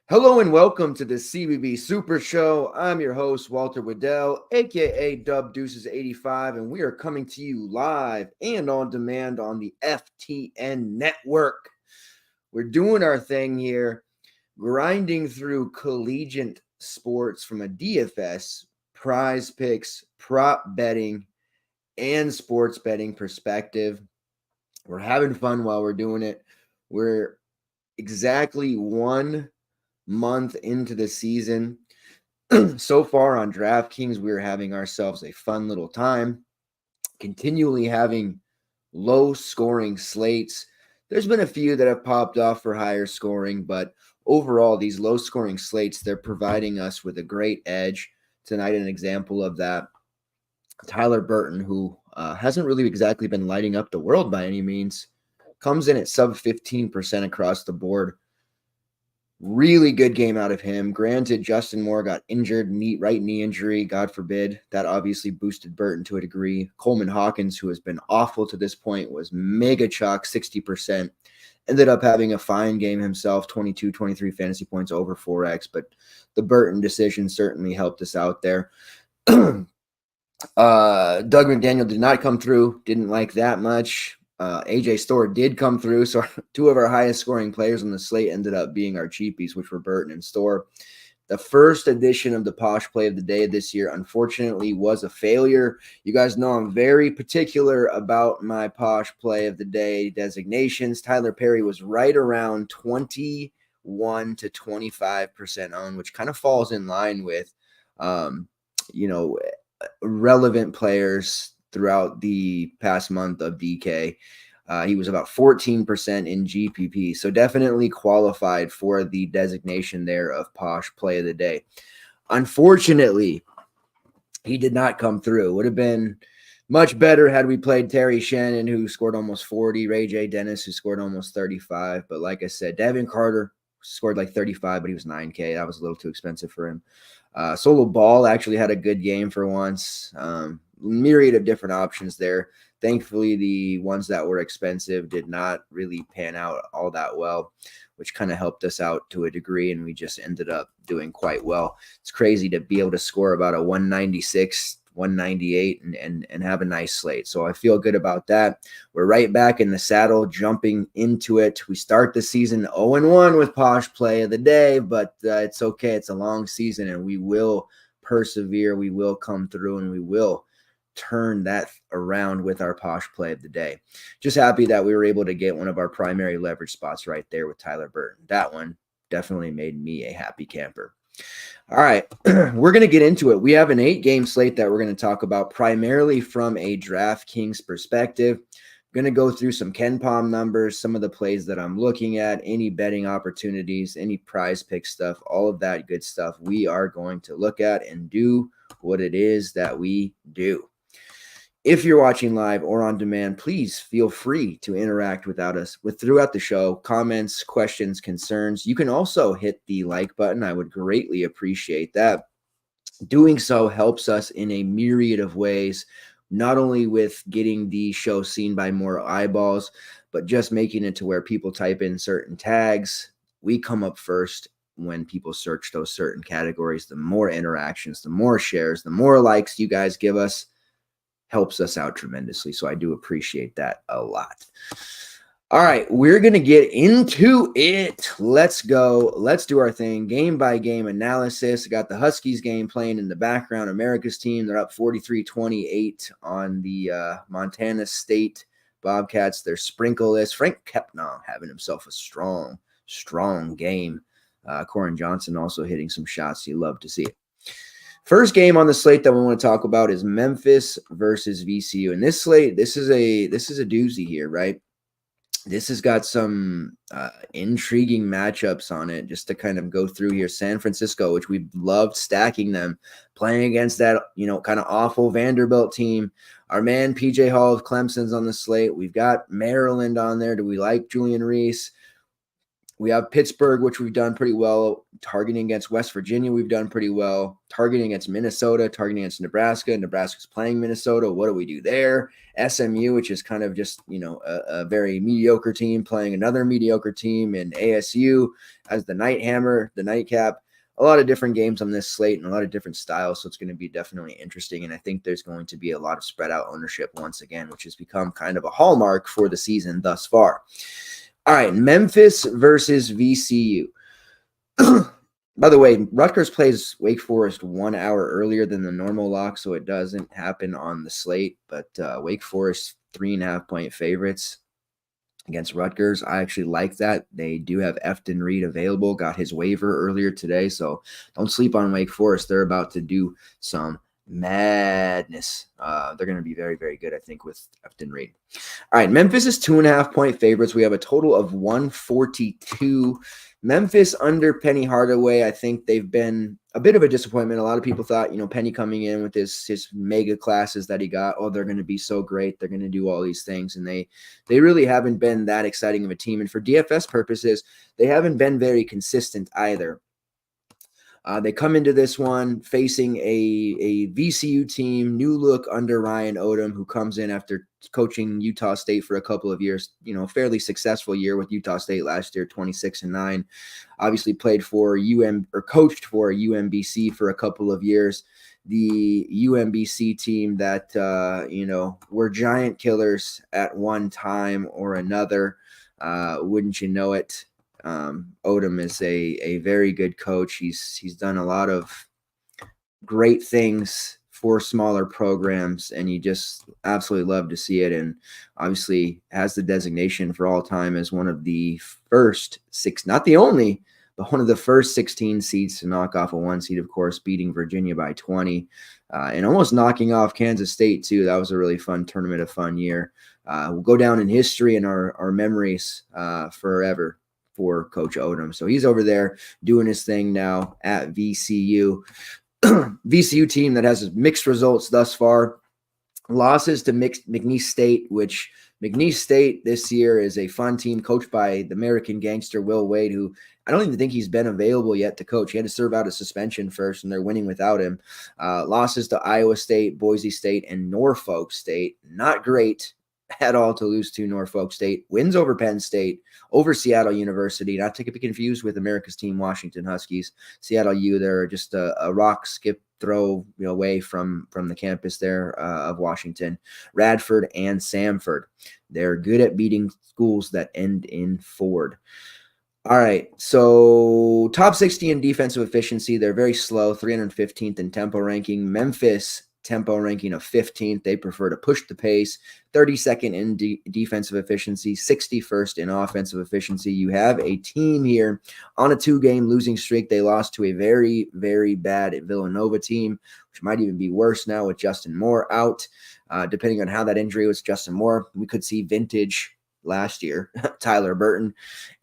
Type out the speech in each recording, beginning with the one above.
Hello and welcome to the CBB Supershow. I'm your host, Walter Waddell, aka Dub Deuces 85, and we are coming to you live and on demand on the FTN Network. We're doing our thing here, grinding through collegiate sports from a DFS, PrizePicks, prop betting, and sports betting perspective. We're having fun while we're doing it. We're exactly 1 month into the season. So far on DraftKings, we're having ourselves a fun little time, continually having low scoring slates. There's been a few that have popped off for higher scoring, but overall, these low scoring slates, they're providing us with a great edge. Tonight, an example of that, Tyler Burton, who hasn't really exactly been lighting up the world by any means, comes in at sub 15% across the board. Really good game out of him. Granted, Justin Moore got injured, right knee injury, God forbid. That obviously boosted Burton to a degree. Coleman Hawkins, who has been awful to this point, was mega chalk, 60%. Ended up having a fine game himself, 22, 23 fantasy points over 4x. But the Burton decision certainly helped us out there. Doug McDaniel did not come through. Didn't like that much. AJ Storr did come through, so two of our highest scoring players on the slate ended up being our cheapies, which were Burton and Storr. The first edition of the Posh Play of the Day this year, unfortunately, was a failure. You guys know I'm very particular about my Posh Play of the Day designations. Tyler Perry was right around 21 to 25% owned, which kind of falls in line with, relevant players throughout the past month of DK. He was about 14% in GPP, so definitely qualified for the designation there of Posh Play of the Day. Unfortunately, he did not come through. Would have been much better had we played Terry Shannon, who scored almost 40, Ray J. Dennis, who scored almost 35. But like I said, Devin Carter scored like 35, but he was 9K. That was a little too expensive for him. Solo Ball actually had a good game for once. Myriad of different options there. Thankfully, the ones that were expensive did not really pan out all that well, which kind of helped us out to a degree, and we just ended up doing quite well. It's crazy to be able to score about a 196, 198 and have a nice slate. So I feel good about that. We're right back in the saddle, jumping into it. We start the season 0-1 with Posh Play of the Day, but it's okay. It's a long season, and we will persevere. We will come through, and we will turn that around with our Posh Play of the Day. Just happy that we were able to get one of our primary leverage spots right there with Tyler Burton. That one definitely made me a happy camper. All right, we're going to get into it. We have an 8-game slate that we're going to talk about primarily from a DraftKings perspective. I'm going to go through some KenPom numbers, some of the plays that I'm looking at, any betting opportunities, any PrizePick stuff, all of that good stuff we are going to look at and do what it is that we do. If you're watching live or on demand, please feel free to interact throughout the show. Comments, questions, concerns. You can also hit the like button. I would greatly appreciate that. Doing so helps us in a myriad of ways, not only with getting the show seen by more eyeballs, but just making it to where people type in certain tags. We come up first when people search those certain categories. The more interactions, the more shares, the more likes you guys give us, helps us out tremendously. So I do appreciate that a lot. All right, we're going to get into it. Let's go. Let's do our thing. Game by game analysis. I got the Huskies game playing in the background. America's team, they're up 43-28 on the Montana State Bobcats. They're sprinkleless. Frank Kepnall having himself a strong game. Corin Johnson also hitting some shots. You love to see it. First game on the slate that we want to talk about is Memphis versus VCU. And this slate, this is a doozy here, right? This has got some intriguing matchups on it. Just to kind of go through here, San Francisco, which we've loved stacking them, playing against that kind of awful Vanderbilt team. Our man PJ Hall of Clemson's on the slate. We've got Maryland on there. Do we like Julian Reese? We have Pittsburgh, which we've done pretty well. Targeting against West Virginia, we've done pretty well. Targeting against Minnesota, targeting against Nebraska. Nebraska's playing Minnesota. What do we do there? SMU, which is kind of just, a very mediocre team playing another mediocre team, and ASU as the night hammer, the nightcap. A lot of different games on this slate and a lot of different styles, so it's going to be definitely interesting. And I think there's going to be a lot of spread out ownership once again, which has become kind of a hallmark for the season thus far. All right, Memphis versus VCU. By the way, Rutgers plays Wake Forest 1 hour earlier than the normal lock, so it doesn't happen on the slate. But Wake Forest 3.5-point favorites against Rutgers. I actually like that. They do have FTN Reed available. Got his waiver earlier today, so don't sleep on Wake Forest. They're about to do some madness. They're going to be very, very good, I think, with FTN Reed. All right, Memphis is 2.5-point favorites. We have a total of 142. Memphis under Penny Hardaway. I think they've been a bit of a disappointment. A lot of people thought, Penny coming in with his mega classes that he got, they're going to be so great. They're going to do all these things. And they really haven't been that exciting of a team. And for DFS purposes, they haven't been very consistent either. They come into this one facing a VCU team, new look under Ryan Odom, who comes in after coaching Utah State for a couple of years, fairly successful year with Utah State last year, 26-9. Obviously played for coached for UMBC for a couple of years. The UMBC team that, were giant killers at one time or another. Wouldn't you know it? Odom is a very good coach. He's done a lot of great things for smaller programs, and you just absolutely love to see it. And obviously has the designation for all time as one of the first six, not the only, but one of the first 16 seeds to knock off a 1 seed, of course, beating Virginia by 20 and almost knocking off Kansas State too. That was a really fun tournament, a fun year. We'll go down in history and our memories forever for Coach Odom. So he's over there doing his thing now at VCU. VCU team that has mixed results thus far. Losses to McNeese State, which McNeese State this year is a fun team coached by the American gangster Will Wade, who I don't even think he's been available yet to coach. He had to serve out a suspension first, and they're winning without him. Losses to Iowa State, Boise State, and Norfolk State. Not great at all to lose to Norfolk State. Wins over Penn State, over Seattle University, not to be confused with America's team, Washington Huskies. Seattle U, they're just a rock skip throw away from the campus there of Washington. Radford and Samford. They're good at beating schools that end in Ford. All right, so top 60 in defensive efficiency. They're very slow, 315th in tempo ranking. Memphis, tempo ranking of 15th. They prefer to push the pace. 32nd in defensive efficiency, 61st in offensive efficiency. You have a team here on a 2-game losing streak. They lost to a very, very bad Villanova team, which might even be worse now with Justin Moore out. Depending on how that injury was, Justin Moore, we could see vintage last year, Tyler Burton,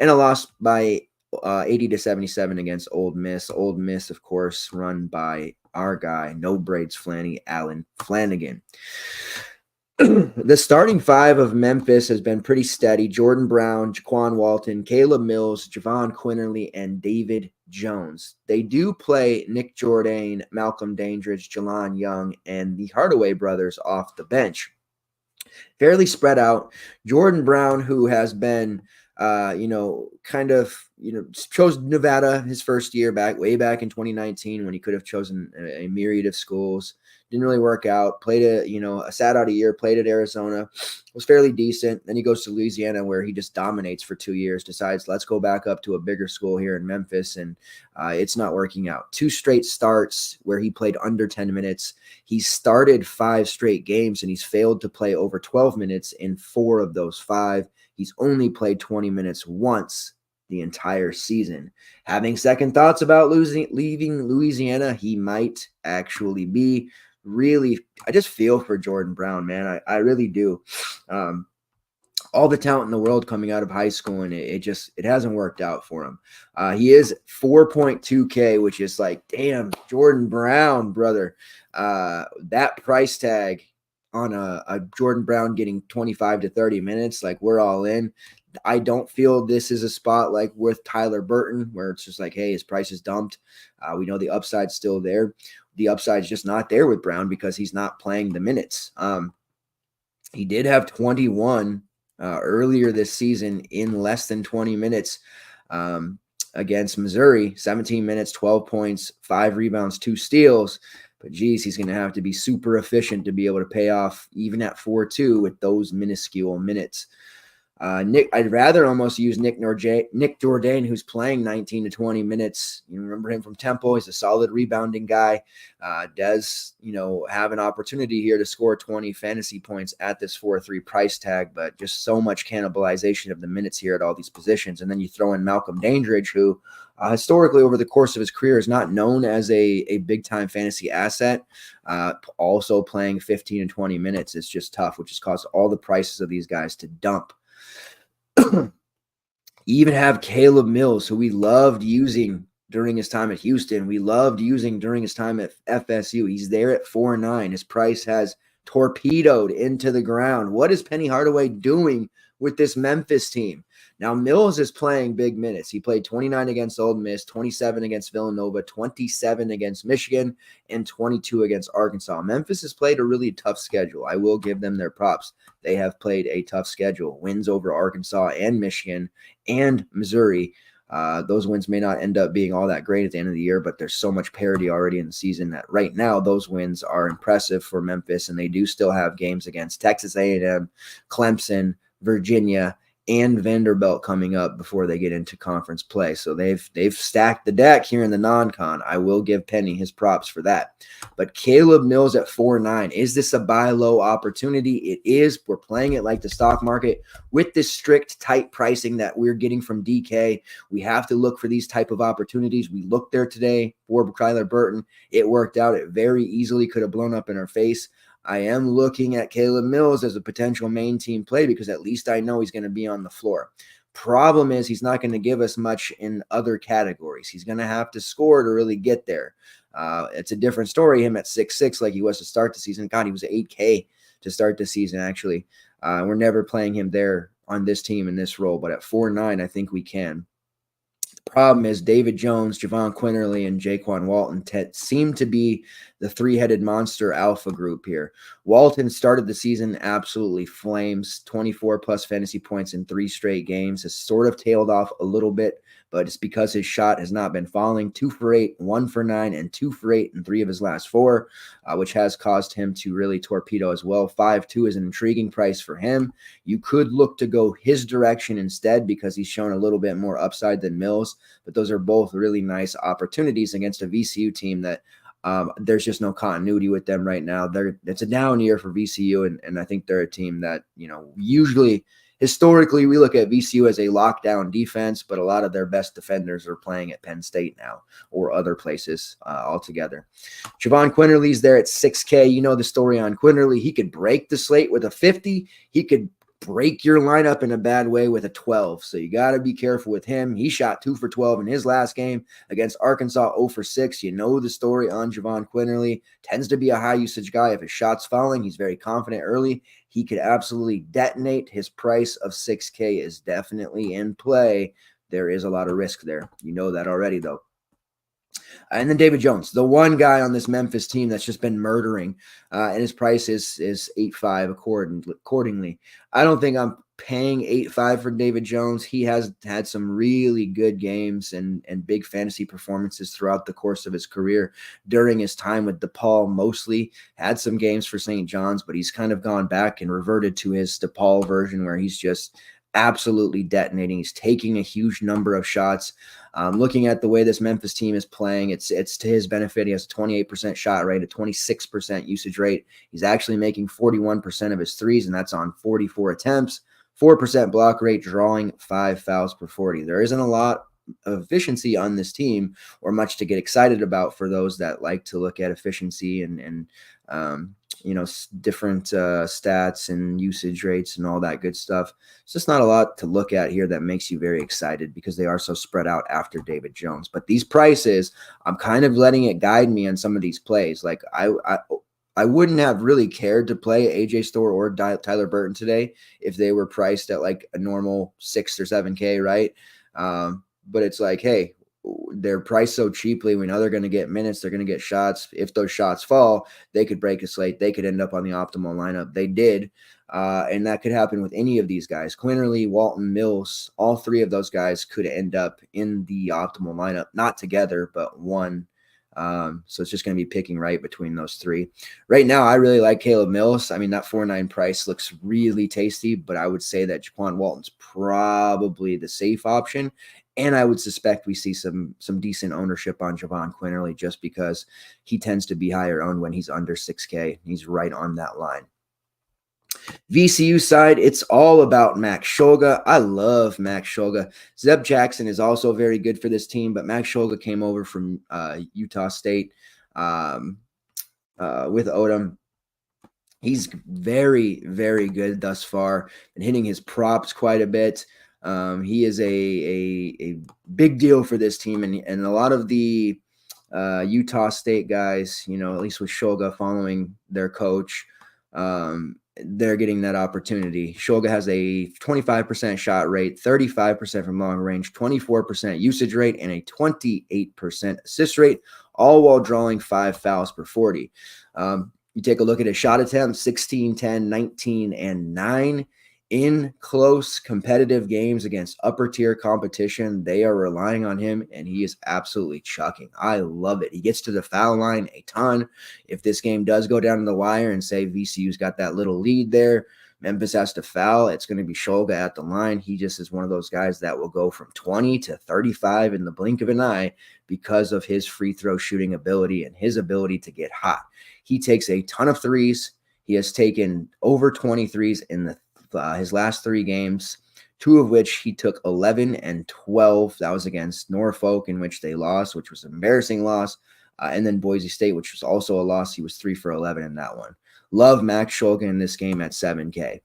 and a loss by 80-77 against Ole Miss. Ole Miss, of course, run by our guy, no braids Flanny, Allen Flanagan. The starting five of Memphis has been pretty steady. Jordan Brown, Jaquan Walton, Caleb Mills, Javon Quinterly, and David Jones. They do play Nick Jourdain, Malcolm Dandridge, Jelon Young, and the Hardaway brothers off the bench. Fairly spread out. Jordan Brown, who has been chose Nevada his first year way back in 2019 when he could have chosen a myriad of schools. Didn't really work out. Sat out a year, played at Arizona, was fairly decent. Then he goes to Louisiana where he just dominates for 2 years, decides let's go back up to a bigger school here in Memphis, and it's not working out. 2 straight starts where he played under 10 minutes. He started 5 straight games, and he's failed to play over 12 minutes in 4 of those 5. He's only played 20 minutes once the entire season. Having second thoughts about leaving Louisiana, he might actually be. Really, I just feel for Jordan Brown, man. I really do. All the talent in the world coming out of high school, and it hasn't worked out for him. He is 4.2K, which is like, damn, Jordan Brown, brother. That price tag on a Jordan Brown getting 25 to 30 minutes, like, we're all in. I don't feel this is a spot like with Tyler Burton where it's just like, hey, his price is dumped. We know the upside's still there. The upside's just not there with Brown because he's not playing the minutes. He did have 21 earlier this season in less than 20 minutes against Missouri, 17 minutes, 12 points, 5 rebounds, 2 steals. But geez, he's going to have to be super efficient to be able to pay off even at 4-2 with those minuscule minutes. I'd rather almost use Nick Jourdain, who's playing 19 to 20 minutes. You remember him from Temple. He's a solid rebounding guy. Does, have an opportunity here to score 20 fantasy points at this 4-3 price tag, but just so much cannibalization of the minutes here at all these positions. And then you throw in Malcolm Dandridge, who historically over the course of his career is not known as a big-time fantasy asset. Also playing 15 and 20 minutes is just tough, which has caused all the prices of these guys to dump. You even have Caleb Mills, who we loved using during his time at Houston. We loved using during his time at FSU. He's there at 4.9. His price has torpedoed into the ground. What is Penny Hardaway doing with this Memphis team? Now, Mills is playing big minutes. He played 29 against Ole Miss, 27 against Villanova, 27 against Michigan, and 22 against Arkansas. Memphis has played a really tough schedule. I will give them their props. They have played a tough schedule. Wins over Arkansas and Michigan and Missouri. Those wins may not end up being all that great at the end of the year, but there's so much parity already in the season that right now those wins are impressive for Memphis, and they do still have games against Texas A&M, Clemson, Virginia, and Vanderbilt coming up before they get into conference play. So they've stacked the deck here in the non-con. I will give Penny his props for that. But Caleb Mills at 4.9, is this a buy low opportunity? It is. We're playing it like the stock market with this strict, tight pricing that we're getting from DK. We have to look for these type of opportunities. We looked there today for Tyler Burton. It worked out. It very easily could have blown up in our face. I am looking at Caleb Mills as a potential main team play because at least I know he's going to be on the floor. Problem is he's not going to give us much in other categories. He's going to have to score to really get there. It's a different story, him at 6'6", like he was to start the season. God, he was 8K to start the season, actually. We're never playing him there on this team in this role, but at 4.9, I think we can. Problem is David Jones, Javon Quinterly, and Jaquan Walton seem to be the three-headed monster alpha group here. Walton started the season absolutely flames, 24-plus fantasy points in 3 straight games. Has sort of tailed off a little bit, but it's because his shot has not been falling. 2 for 8, 1 for 9, and 2 for 8 in 3 of his last 4, which has caused him to really torpedo as well. 5.2 is an intriguing price for him. You could look to go his direction instead because he's shown a little bit more upside than Mills, but those are both really nice opportunities against a VCU team that there's just no continuity with them right now. It's a down year for VCU, and I think they're a team that, usually historically we look at VCU as a lockdown defense, but a lot of their best defenders are playing at Penn State now or other places altogether. Javon Quinterly's there at 6K. You know the story on Quinterly. He could break the slate with a 50. He could break your lineup in a bad way with a 12. So you got to be careful with him. He shot 2 for 12 in his last game against Arkansas, 0 for 6. You know the story on Javon Quinterly. Tends to be a high usage guy. If his shot's falling, he's very confident early. He could absolutely detonate. His price of 6K is definitely in play. There is a lot of risk there. You know that already, though. And then David Jones, the one guy on this Memphis team that's just been murdering, and his price is 8.5 accordingly. I don't think I'm paying 8.5 for David Jones. He has had some really good games and big fantasy performances throughout the course of his career. During his time with DePaul, mostly had some games for St. John's, but he's kind of gone back and reverted to his DePaul version where he's just absolutely detonating. He's taking a huge number of shots. Looking at the way this Memphis team is playing, it's to his benefit. He has a 28% shot rate, a 26% usage rate. He's actually making 41% of his threes, and that's on 44 attempts. 4% block rate, drawing 5 fouls per 40. There isn't a lot of efficiency on this team or much to get excited about for those that like to look at efficiency and different stats and usage rates and all that good stuff. It's just not a lot to look at here that makes you very excited because they are so spread out after David Jones. But these prices, I'm kind of letting it guide me on some of these plays. Like I wouldn't have really cared to play AJ Storr or Tyler Burton today if they were priced at like a normal 6 or 7K, right? But it's like, hey, they're priced so cheaply. We know they're going to get minutes. They're going to get shots. If those shots fall, they could break a slate. They could end up on the optimal lineup. They did. And that could happen with any of these guys. Quinterly, Walton, Mills, all three of those guys could end up in the optimal lineup, not together, but one. So it's just going to be picking right between those three. Right now, I really like Caleb Mills. I mean, that 4.9 price looks really tasty, but I would say that Jaquan Walton's probably the safe option. And I would suspect we see some decent ownership on Javon Quinterly just because he tends to be higher owned when he's under 6K. He's right on that line. VCU side, it's all about Max Shulga. I love Max Shulga. Zeb Jackson is also very good for this team, but Max Shulga came over from Utah State with Odom. He's very, very good thus far, been hitting his props quite a bit. He is a big deal for this team, and a lot of the Utah State guys, at least with Shulga following their coach, they're getting that opportunity. Shulga has a 25% shot rate, 35% from long range, 24% usage rate, and a 28% assist rate, all while drawing 5 fouls per 40. You take a look at his shot attempts, 16, 10, 19, and 9. In close competitive games against upper tier competition, they are relying on him, and he is absolutely chucking. I love it. He gets to the foul line a ton. If this game does go down to the wire and say VCU's got that little lead there, Memphis has to foul, it's going to be Shulga at the line. He just is one of those guys that will go from 20 to 35 in the blink of an ie because of his free throw shooting ability and his ability to get hot. He takes a ton of threes. He has taken over 20 threes in his last 3 games, 2 of which he took 11 and 12. That was against Norfolk, in which they lost, which was an embarrassing loss. And then Boise State, which was also a loss. He was 3 for 11 in that one. Love Max Shulga in this game at 7K.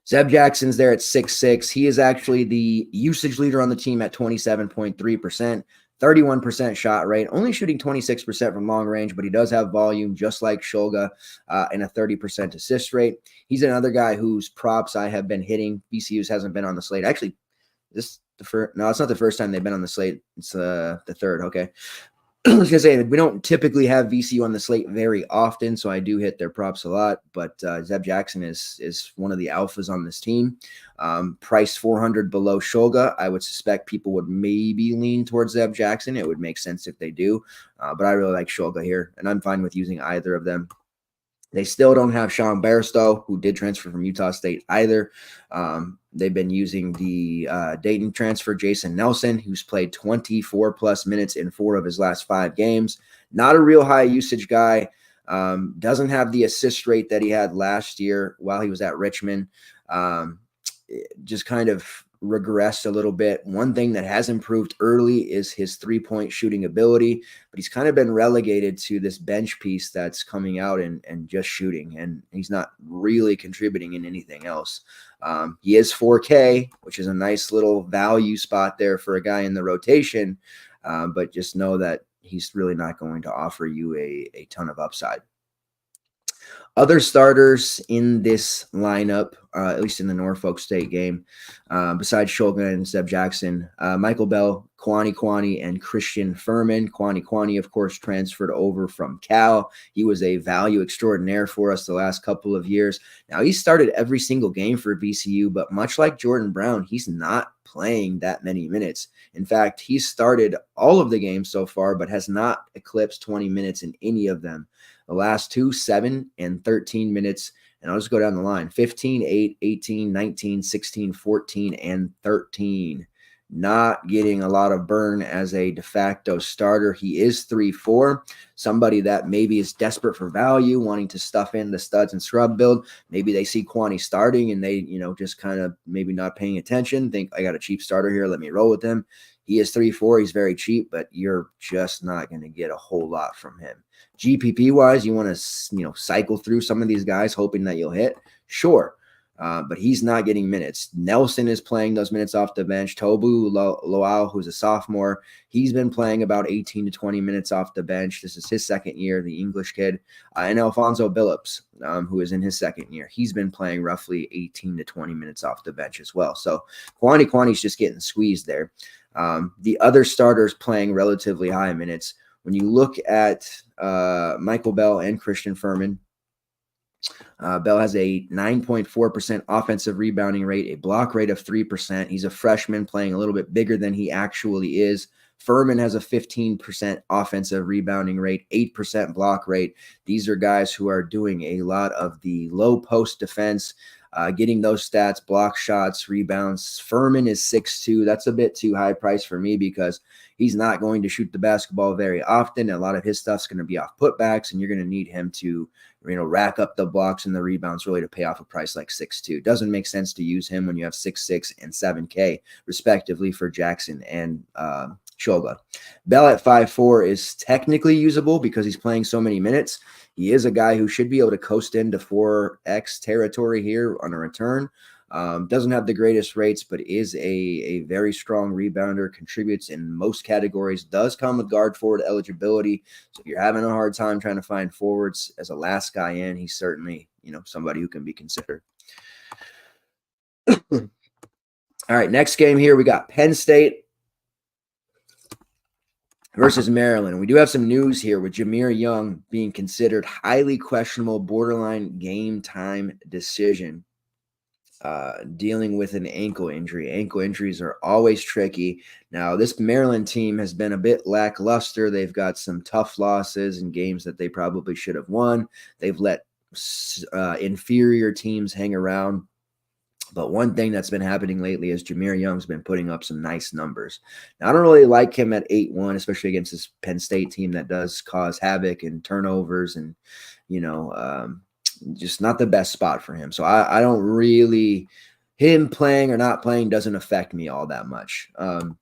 Zeb Jackson's there at 6'6". He is actually the usage leader on the team at 27.3%. 31% shot rate, only shooting 26% from long range, but he does have volume just like Shulga, and a 30% assist rate. He's another guy whose props I have been hitting. VCU's hasn't been on the slate. Actually, it's not the first time they've been on the slate. It's the third. Okay. I was going to say, we don't typically have VCU on the slate very often, so I do hit their props a lot, but Zeb Jackson is one of the alphas on this team. Priced 400 below Shulga, I would suspect people would maybe lean towards Zeb Jackson. It would make sense if they do, but I really like Shulga here, and I'm fine with using either of them. They still don't have Sean Barstow, who did transfer from Utah State either. They've been using the Dayton transfer, Jason Nelson, who's played 24-plus minutes in 4 of his last 5 games. Not a real high usage guy. Doesn't have the assist rate that he had last year while he was at Richmond. Just kind of regressed a little bit. One thing that has improved early is his 3-point shooting ability, but he's kind of been relegated to this bench piece that's coming out and just shooting, and he's not really contributing in anything else. He is 4K, which is a nice little value spot there for a guy in the rotation, but just know that he's really not going to offer you a ton of upside. Other starters in this lineup, at least in the Norfolk State game, besides Shulga and Zeb Jackson, Michael Bell, Kwani, and Christian Furman. Kwani, of course, transferred over from Cal. He was a value extraordinaire for us the last couple of years. Now, he started every single game for VCU, but much like Jordan Brown, he's not playing that many minutes. In fact, he's started all of the games so far, but has not eclipsed 20 minutes in any of them. The last 2, 7 and 13 minutes, and I'll just go down the line: 15, 8, 18, 19, 16, 14, and 13. not getting a lot of burn as a de facto starter. He is 3-4, somebody that maybe is desperate for value, wanting to stuff in the studs and scrub build. Maybe they see Kwani starting and they, just kind of maybe not paying attention, think I got a cheap starter here, let me roll with him. He is 3-4. He's very cheap, but you're just not going to get a whole lot from him. GPP wise, you want to, cycle through some of these guys hoping that you'll hit. Sure. But he's not getting minutes. Nelson is playing those minutes off the bench. Tobu Loau, who's a sophomore, he's been playing about 18 to 20 minutes off the bench. This is his second year, the English kid. And Alfonso Billups, who is in his second year, he's been playing roughly 18 to 20 minutes off the bench as well. So Kwani's just getting squeezed there. The other starters playing relatively high minutes. When you look at Michael Bell and Christian Furman, Bell has a 9.4% offensive rebounding rate, a block rate of 3%. He's a freshman playing a little bit bigger than he actually is. Furman has a 15% offensive rebounding rate, 8% block rate. These are guys who are doing a lot of the low post defense, getting those stats, block shots, rebounds. Furman is 6'2". That's a bit too high price for me because he's not going to shoot the basketball very often. A lot of his stuff's going to be off putbacks, and you're going to need him to, rack up the blocks and the rebounds really to pay off a price like 6'2". Doesn't make sense to use him when you have 6'6" and 7K respectively for Jackson and Shoga. Bell at 5'4" is technically usable because he's playing so many minutes. He is a guy who should be able to coast into 4X territory here on a return. Doesn't have the greatest rates, but is a very strong rebounder, contributes in most categories, does come with guard forward eligibility. So if you're having a hard time trying to find forwards as a last guy in, he's certainly, somebody who can be considered. All right, next game here, we got Penn State versus Maryland. We do have some news here with Jahmir Young being considered highly questionable, borderline game time decision, dealing with an ankle injury. Ankle injuries are always tricky. Now, this Maryland team has been a bit lackluster. They've got some tough losses in games that they probably should have won. They've let inferior teams hang around. But one thing that's been happening lately is Jahmir Young's been putting up some nice numbers. Now, I don't really like him at 8-1, especially against this Penn State team that does cause havoc and turnovers and, just not the best spot for him. So I don't really – him playing or not playing doesn't affect me all that much. I'm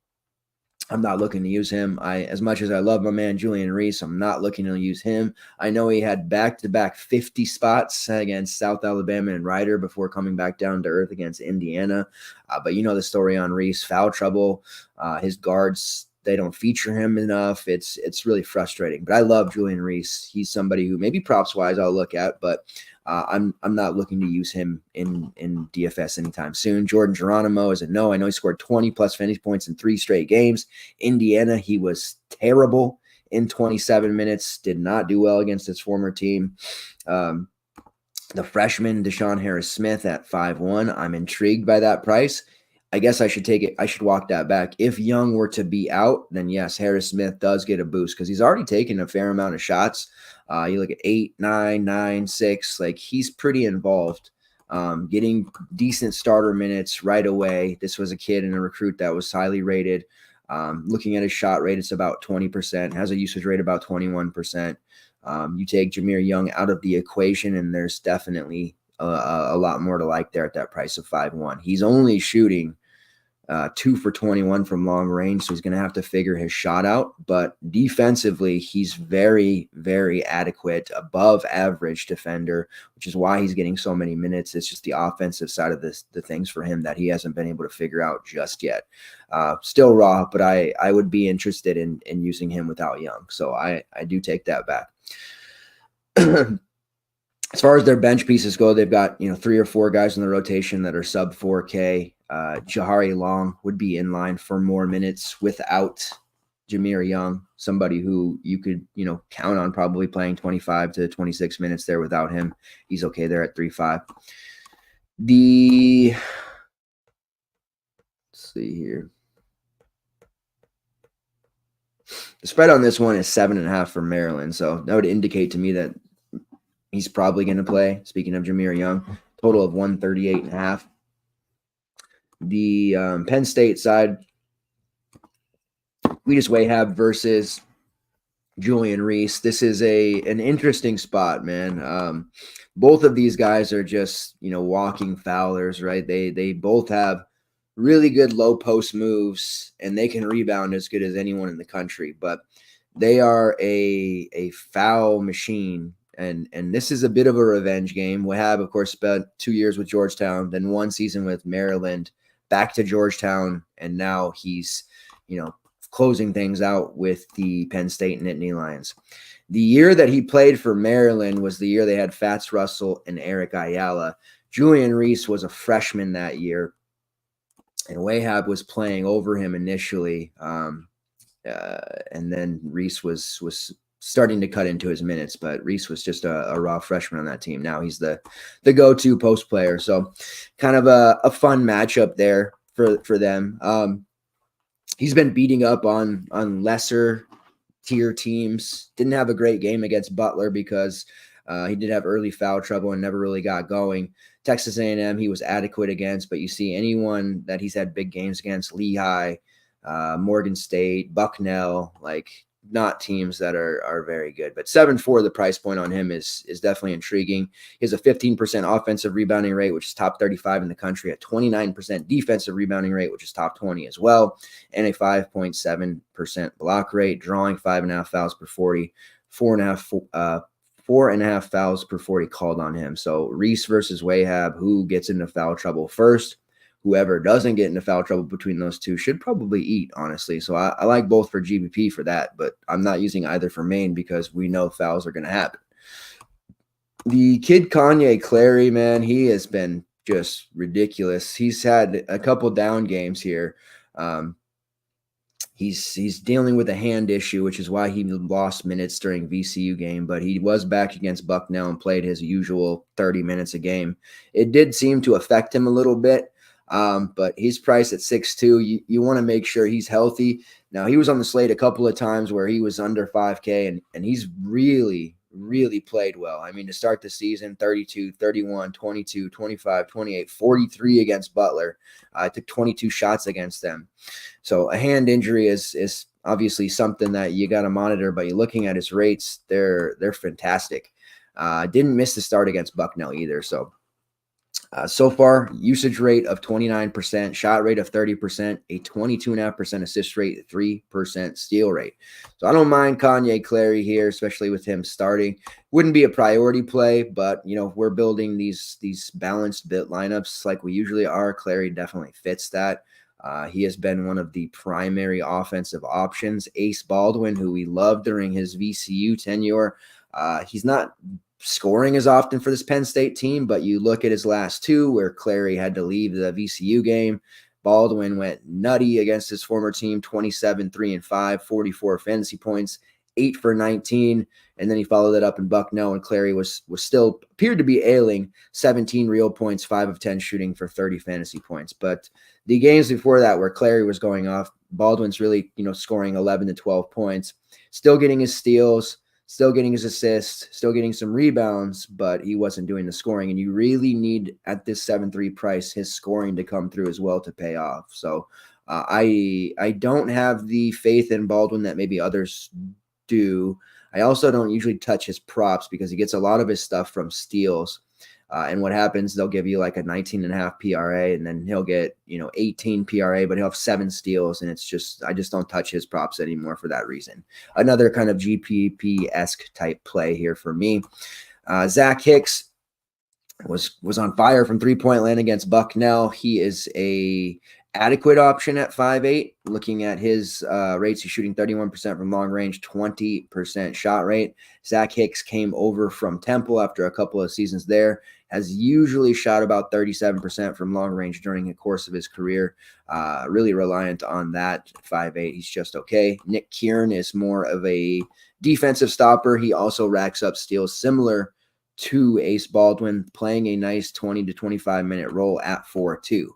not looking to use him. As much as I love my man Julian Reese, I'm not looking to use him. I know he had back-to-back 50 spots against South Alabama and Rider before coming back down to earth against Indiana. But you know the story on Reese, foul trouble. His guards, they don't feature him enough. It's really frustrating. But I love Julian Reese. He's somebody who maybe props-wise I'll look at, but I'm not looking to use him in DFS anytime soon. Jordan Geronimo is a no. I know he scored 20-plus fantasy points in 3 straight games. Indiana, he was terrible in 27 minutes, did not do well against his former team. The freshman, Deshaun Harris-Smith at 5'1". I'm intrigued by that price. I guess I should take it. I should walk that back. If Young were to be out, then yes, Harris-Smith does get a boost because he's already taken a fair amount of shots. You look at 8, 9, 9, 6. Like he's pretty involved, getting decent starter minutes right away. This was a kid and a recruit that was highly rated. Looking at his shot rate, it's about 20%. Has a usage rate about 21%. You take Jahmir Young out of the equation, and there's definitely a lot more to like there at that price of 5'1". He's only shooting 2 for 21 from long range, so he's going to have to figure his shot out. But defensively, he's very, very adequate, above average defender, which is why he's getting so many minutes. It's just the offensive side of the things for him that he hasn't been able to figure out just yet. Still raw, but I would be interested in using him without Young. So I do take that back. As far as their bench pieces go, they've got 3 or 4 guys in the rotation that are sub 4K. Jahari Long would be in line for more minutes without Jahmir Young, somebody who you could count on probably playing 25 to 26 minutes there without him. He's okay there at 3.5. Let's see here. The spread on this one is 7.5 for Maryland, so that would indicate to me that he's probably going to play. Speaking of Jahmir Young, total of 138.5. The Penn State side, We just Wahab versus Julian Reese. This is an interesting spot, man. Both of these guys are just, walking foulers, right? They both have really good low post moves, and they can rebound as good as anyone in the country, but they are a foul machine. And this is a bit of a revenge game. Wahab, of course, spent 2 years with Georgetown, then 1 season with Maryland, back to Georgetown, and now he's, closing things out with the Penn State Nittany Lions. The year that he played for Maryland was the year they had Fats Russell and Eric Ayala. Julian Reese was a freshman that year, and Wahab was playing over him initially, and then Reese was starting to cut into his minutes, but Reese was just a raw freshman on that team. Now he's the go-to post player, so kind of a fun matchup there for them. He's been beating up on lesser tier teams. Didn't have a great game against Butler because he did have early foul trouble and never really got going. Texas A&M, he was adequate against, but you see anyone that he's had big games against, Lehigh, Morgan State, Bucknell, like not teams that are very good. But 7-4, the price point on him is definitely intriguing. He has a 15% offensive rebounding rate, which is top 35 in the country, a 29% defensive rebounding rate, which is top 20 as well, and a 5.7% block rate, drawing 5.5 fouls per 40, 4.5 fouls per 40 called on him. So Reese versus Wahab, who gets into foul trouble first? Whoever doesn't get into foul trouble between those two should probably eat, honestly. So I like both for GBP for that, but I'm not using either for main because we know fouls are going to happen. The kid Kanye Clary, man, he has been just ridiculous. He's had a couple down games here. He's dealing with a hand issue, which is why he lost minutes during VCU game, but he was back against Bucknell and played his usual 30 minutes a game. It did seem to affect him a little bit. But he's priced at 6'2". You want to make sure he's healthy. Now, he was on the slate a couple of times where he was under 5K, and he's really, really played well. I mean, to start the season, 32, 31, 22, 25, 28, 43 against Butler. Took 22 shots against them. So a hand injury is obviously something that you got to monitor, but you're looking at his rates, they're fantastic. Didn't miss the start against Bucknell either, so far, usage rate of 29%, shot rate of 30%, a 22.5% assist rate, 3% steal rate. So I don't mind Kanye Clary here, especially with him starting. Wouldn't be a priority play, but if we're building these balanced bit lineups like we usually are, Clary definitely fits that. He has been one of the primary offensive options. Ace Baldwin, who we loved during his VCU tenure, he's not scoring as often for this Penn State team, but you look at his last two where Clary had to leave the VCU game. Baldwin went nutty against his former team, 27, 3-5, 44 fantasy points, 8 for 19. And then he followed it up in Bucknell, and Clary was still appeared to be ailing, 17 real points, 5 of 10 shooting for 30 fantasy points. But the games before that where Clary was going off, Baldwin's really, scoring 11 to 12 points, still getting his steals, still getting his assists, still getting some rebounds, but he wasn't doing the scoring. And you really need, at this 7-3 price, his scoring to come through as well to pay off. So I don't have the faith in Baldwin that maybe others do. I also don't usually touch his props because he gets a lot of his stuff from steals. And what happens, they'll give you like a 19.5 PRA, and then he'll get, 18 PRA, but he'll have 7 steals. And I just don't touch his props anymore for that reason. Another kind of GPP-esque type play here for me. Zach Hicks was on fire from 3-point land against Bucknell. He is a adequate option at 5'8". Looking at his rates, he's shooting 31% from long range, 20% shot rate. Zach Hicks came over from Temple after a couple of seasons there, has usually shot about 37% from long range during the course of his career. Really reliant on that. 5'8", he's just okay. Nick Kieran is more of a defensive stopper. He also racks up steals similar to Ace Baldwin, playing a nice 20 to 25 minute role at 4-2.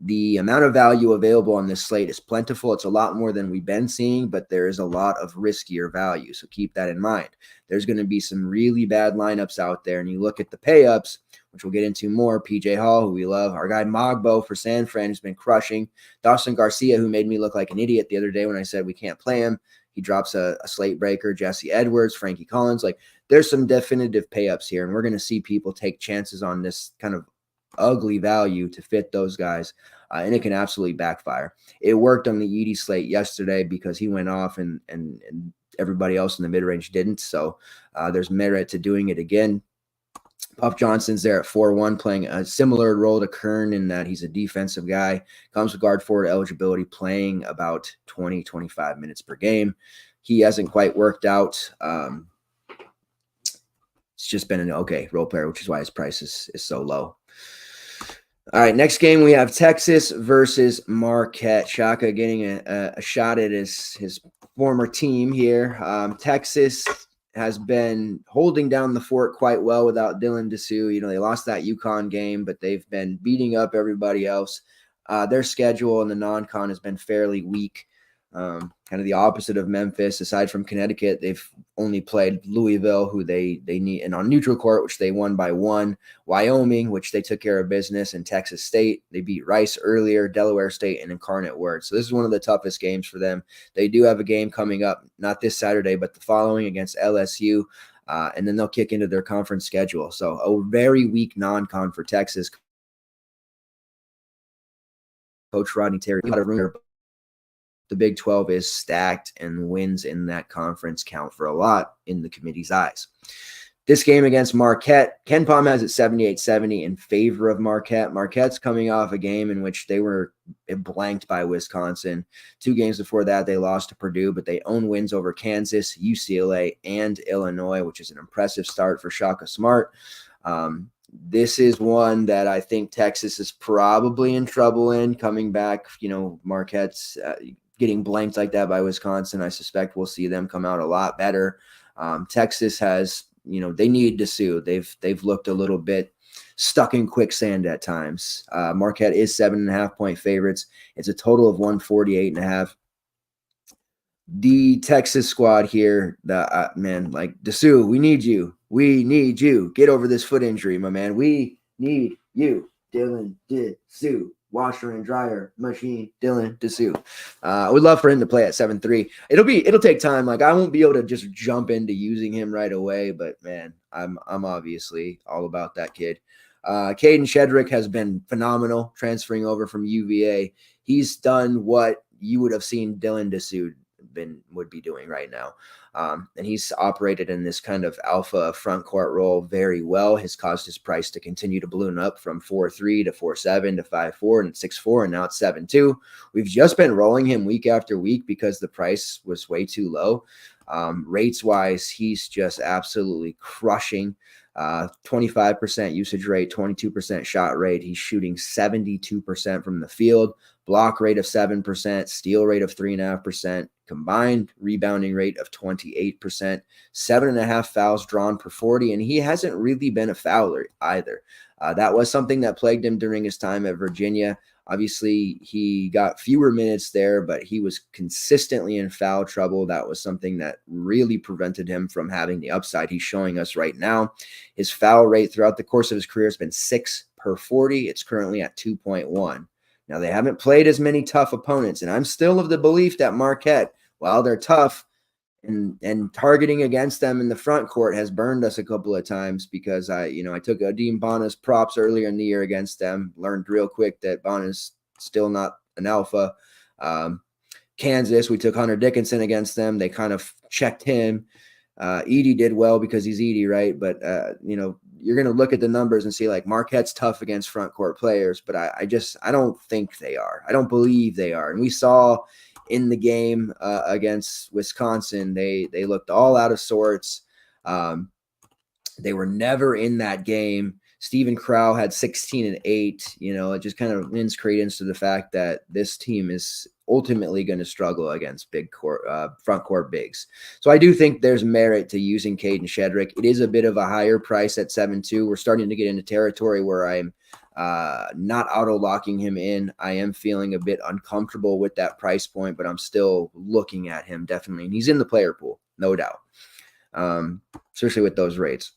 The amount of value available on this slate is plentiful. It's a lot more than we've been seeing, but there is a lot of riskier value. So keep that in mind. There's going to be some really bad lineups out there, and you look at the pay-ups which we'll get into more. PJ Hall, who we love. Our guy Mogbo for San Fran, who's been crushing. Dawson Garcia, who made me look like an idiot the other day when I said we can't play him. He drops a slate breaker. Jesse Edwards, Frankie Collins. Like, there's some definitive pay-ups here, and we're going to see people take chances on this kind of ugly value to fit those guys, and it can absolutely backfire. It worked on the Edie slate yesterday because he went off and everybody else in the mid-range didn't, so there's merit to doing it again. Puff Johnson's there at 4-1, playing a similar role to Kern in that he's a defensive guy, comes with guard forward eligibility, playing about 20-25 minutes per game. He hasn't quite worked out. It's just been an okay role player, which is why his price is so low. All right, next game we have Texas versus Marquette. Shaka getting a shot at his former team here. Texas has been holding down the fort quite well without Dylan Dessou. You know, they lost that UConn game, but they've been beating up everybody else. Their schedule in the non-con has been fairly weak. Kind of the opposite of Memphis. Aside from Connecticut, they've only played Louisville, who they need, and on neutral court, which they won by 1. Wyoming, which they took care of business, and Texas State. They beat Rice earlier, Delaware State, and Incarnate Word. So this is one of the toughest games for them. They do have a game coming up, not this Saturday, but the following against LSU, and then they'll kick into their conference schedule. So a very weak non-con for Texas. Coach Rodney Terry, the Big 12 is stacked, and wins in that conference count for a lot in the committee's eyes. This game against Marquette, Ken Pom has it 78-70 in favor of Marquette. Marquette's coming off a game in which they were blanked by Wisconsin. 2 games before that, they lost to Purdue, but they own wins over Kansas, UCLA, and Illinois, which is an impressive start for Shaka Smart. This is one that I think Texas is probably in trouble in coming back. You know, Marquette's getting blanked like that by Wisconsin. I suspect we'll see them come out a lot better. Texas has, you know, they need to sue. They've looked a little bit stuck in quicksand at times. Marquette is 7.5-point favorites. It's a total of 148.5. The Texas squad here, man, like Dessou, we need you. We need you. Get over this foot injury, my man. We need you. Dylan Dessou. Washer and dryer machine, Dylan Dessou. I would love for him to play at 7-3. It'll take time. Like, I won't be able to just jump into using him right away, but man, I'm obviously all about that kid. Caden Shedrick has been phenomenal transferring over from UVA. He's done what you would have seen Dylan Dessou would be doing right now. And he's operated in this kind of alpha front court role very well. Has caused his price to continue to balloon up from 4.3 to 4.7 to 5.4 and 6.4, and now it's 7.2. We've just been rolling him week after week because the price was way too low. Rates wise, he's just absolutely crushing. 25% usage rate, 22% shot rate. He's shooting 72% from the field, block rate of 7%, steal rate of 3.5%, combined rebounding rate of 28%, 7.5 fouls drawn per 40, and he hasn't really been a fouler either. That was something that plagued him during his time at Virginia. Obviously, he got fewer minutes there, but he was consistently in foul trouble. That was something that really prevented him from having the upside he's showing us right now. His foul rate throughout the course of his career has been 6 per 40. It's currently at 2.1. Now, they haven't played as many tough opponents, and I'm still of the belief that Marquette, while they're tough, and targeting against them in the front court has burned us a couple of times because I took Adim Bona's props earlier in the year against them, learned real quick that Bona's still not an alpha. Kansas, we took Hunter Dickinson against them. They kind of checked him. Edie did well because he's Edie, right? But, you're going to look at the numbers and see like Marquette's tough against front court players, but I don't think they are. I don't believe they are. And we saw in the game against Wisconsin, they looked all out of sorts. They were never in that game. Stephen Crow had 16 and 8. It just kind of lends credence to the fact that this team is ultimately going to struggle against big court, front court bigs. So I do think there's merit to using Caden Shedrick. It is a bit of a higher price at 7.2. We're starting to get into territory where I'm not auto-locking him in. I am feeling a bit uncomfortable with that price point, but I'm still looking at him definitely. And he's in the player pool, no doubt, especially with those rates.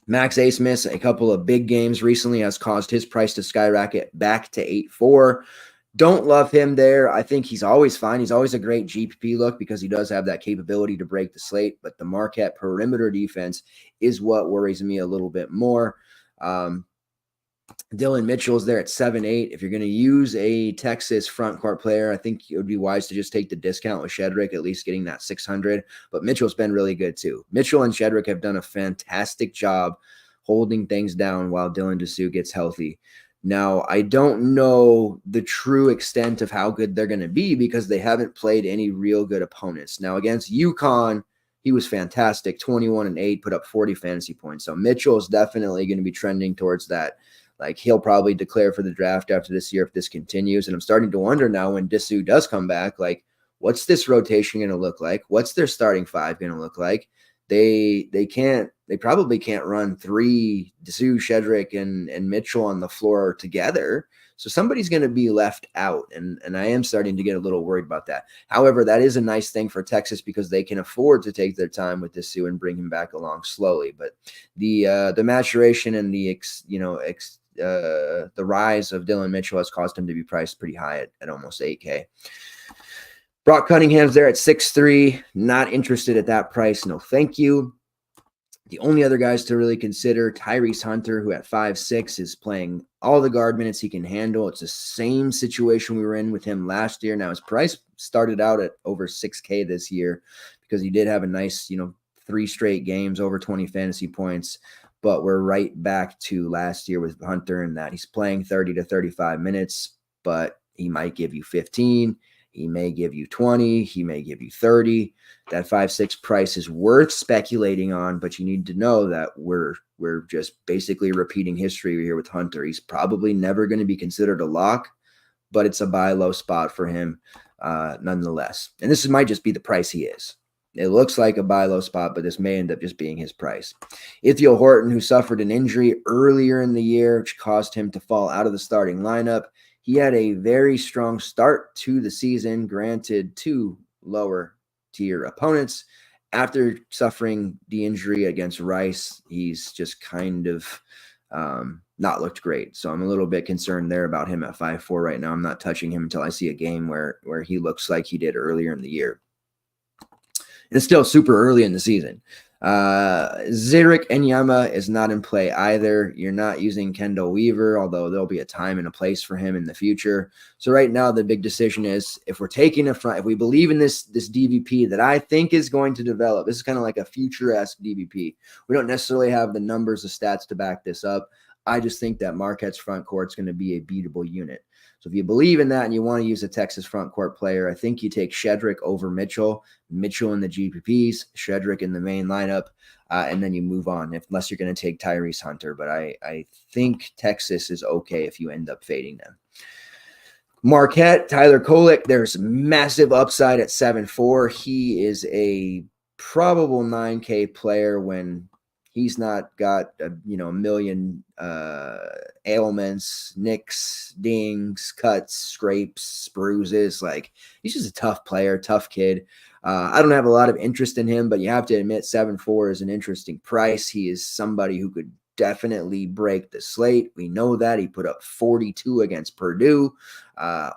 Max Asmus, a couple of big games recently, has caused his price to skyrocket back to 8.4. Don't love him there. I think he's always fine. He's always a great GPP look because he does have that capability to break the slate, but the Marquette perimeter defense is what worries me a little bit more. Dylan Mitchell's there at 7.8. If you're going to use a Texas front court player, I think it would be wise to just take the discount with Shedrick, at least getting that 600. But Mitchell's been really good too. Mitchell and Shedrick have done a fantastic job holding things down while Dylan Dessou gets healthy. Now, I don't know the true extent of how good they're going to be because they haven't played any real good opponents. Now, against UConn, he was fantastic, 21-8, put up 40 fantasy points. So Mitchell is definitely going to be trending towards that. Like, he'll probably declare for the draft after this year if this continues. And I'm starting to wonder now when Dessou does come back, like, what's this rotation going to look like? What's their starting five going to look like? They probably can't run three Dessou, Shedrick, and Mitchell on the floor together. So somebody's going to be left out, and I am starting to get a little worried about that. However, that is a nice thing for Texas because they can afford to take their time with Dessou and bring him back along slowly. But the maturation and the rise of Dylan Mitchell has caused him to be priced pretty high at almost 8K. Brock Cunningham's there at 6.3. Not interested at that price. No, thank you. The only other guys to really consider, Tyrese Hunter, who at 5.6 is playing all the guard minutes he can handle. It's the same situation we were in with him last year. Now his price started out at over 6K this year because he did have a nice, 3 straight games, over 20 fantasy points. But we're right back to last year with Hunter in that he's playing 30 to 35 minutes, but he might give you 15. He may give you 20. He may give you 30. That 5.6 price is worth speculating on, but you need to know that we're just basically repeating history here with Hunter. He's probably never going to be considered a lock, but it's a buy low spot for him nonetheless. And this might just be the price he is. It looks like a buy low spot, but this may end up just being his price. Ithiel Horton, who suffered an injury earlier in the year, which caused him to fall out of the starting lineup. He had a very strong start to the season, granted to lower tier opponents. After suffering the injury against Rice, he's just kind of not looked great. So I'm a little bit concerned there about him at 5.4 right now. I'm not touching him until I see a game where he looks like he did earlier in the year. And it's still super early in the season. Zirik Enyama is not in play either. You're not using Kendall Weaver, although there'll be a time and a place for him in the future. So right now, the big decision is if we're taking if we believe in this DVP that I think is going to develop, this is kind of like a future-esque DVP. We don't necessarily have the numbers, the stats to back this up. I just think that Marquette's front court is going to be a beatable unit. So if you believe in that and you want to use a Texas front court player, I think you take Shedrick over Mitchell in the GPPs, Shedrick in the main lineup, and then you move on, unless you're going to take Tyrese Hunter. But I think Texas is okay if you end up fading them. Marquette, Tyler Kolek, there's massive upside at 7.4. He is a probable 9K player when he's not got a million ailments, nicks, dings, cuts, scrapes, bruises. Like, he's just a tough player, tough kid. I don't have a lot of interest in him, but you have to admit 7.4 is an interesting price. He is somebody who could definitely break the slate. We know that. He put up 42 against Purdue,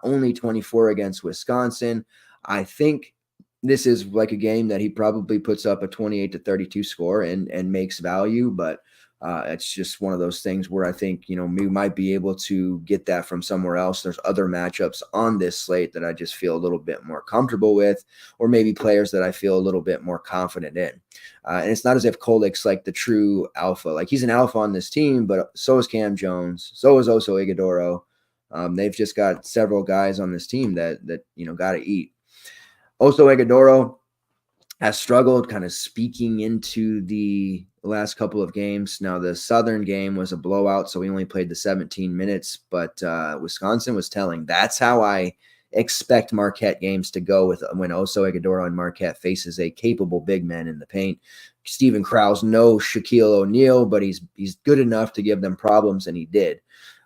only 24 against Wisconsin. I think this is like a game that he probably puts up a 28 to 32 score and makes value, but it's just one of those things where I think, we might be able to get that from somewhere else. There's other matchups on this slate that I just feel a little bit more comfortable with, or maybe players that I feel a little bit more confident in. And it's not as if Kolek's like the true alpha. Like, he's an alpha on this team, but so is Cam Jones. So is Oso Ighodaro. They've just got several guys on this team that got to eat. Oso Ighodaro has struggled kind of speaking into the last couple of games. Now, the Southern game was a blowout, so he only played the 17 minutes, but Wisconsin was telling. That's how I expect Marquette games to go with when Oso Ighodaro and Marquette faces a capable big man in the paint. Stephen Krause knows Shaquille O'Neal, but he's good enough to give them problems, and he did.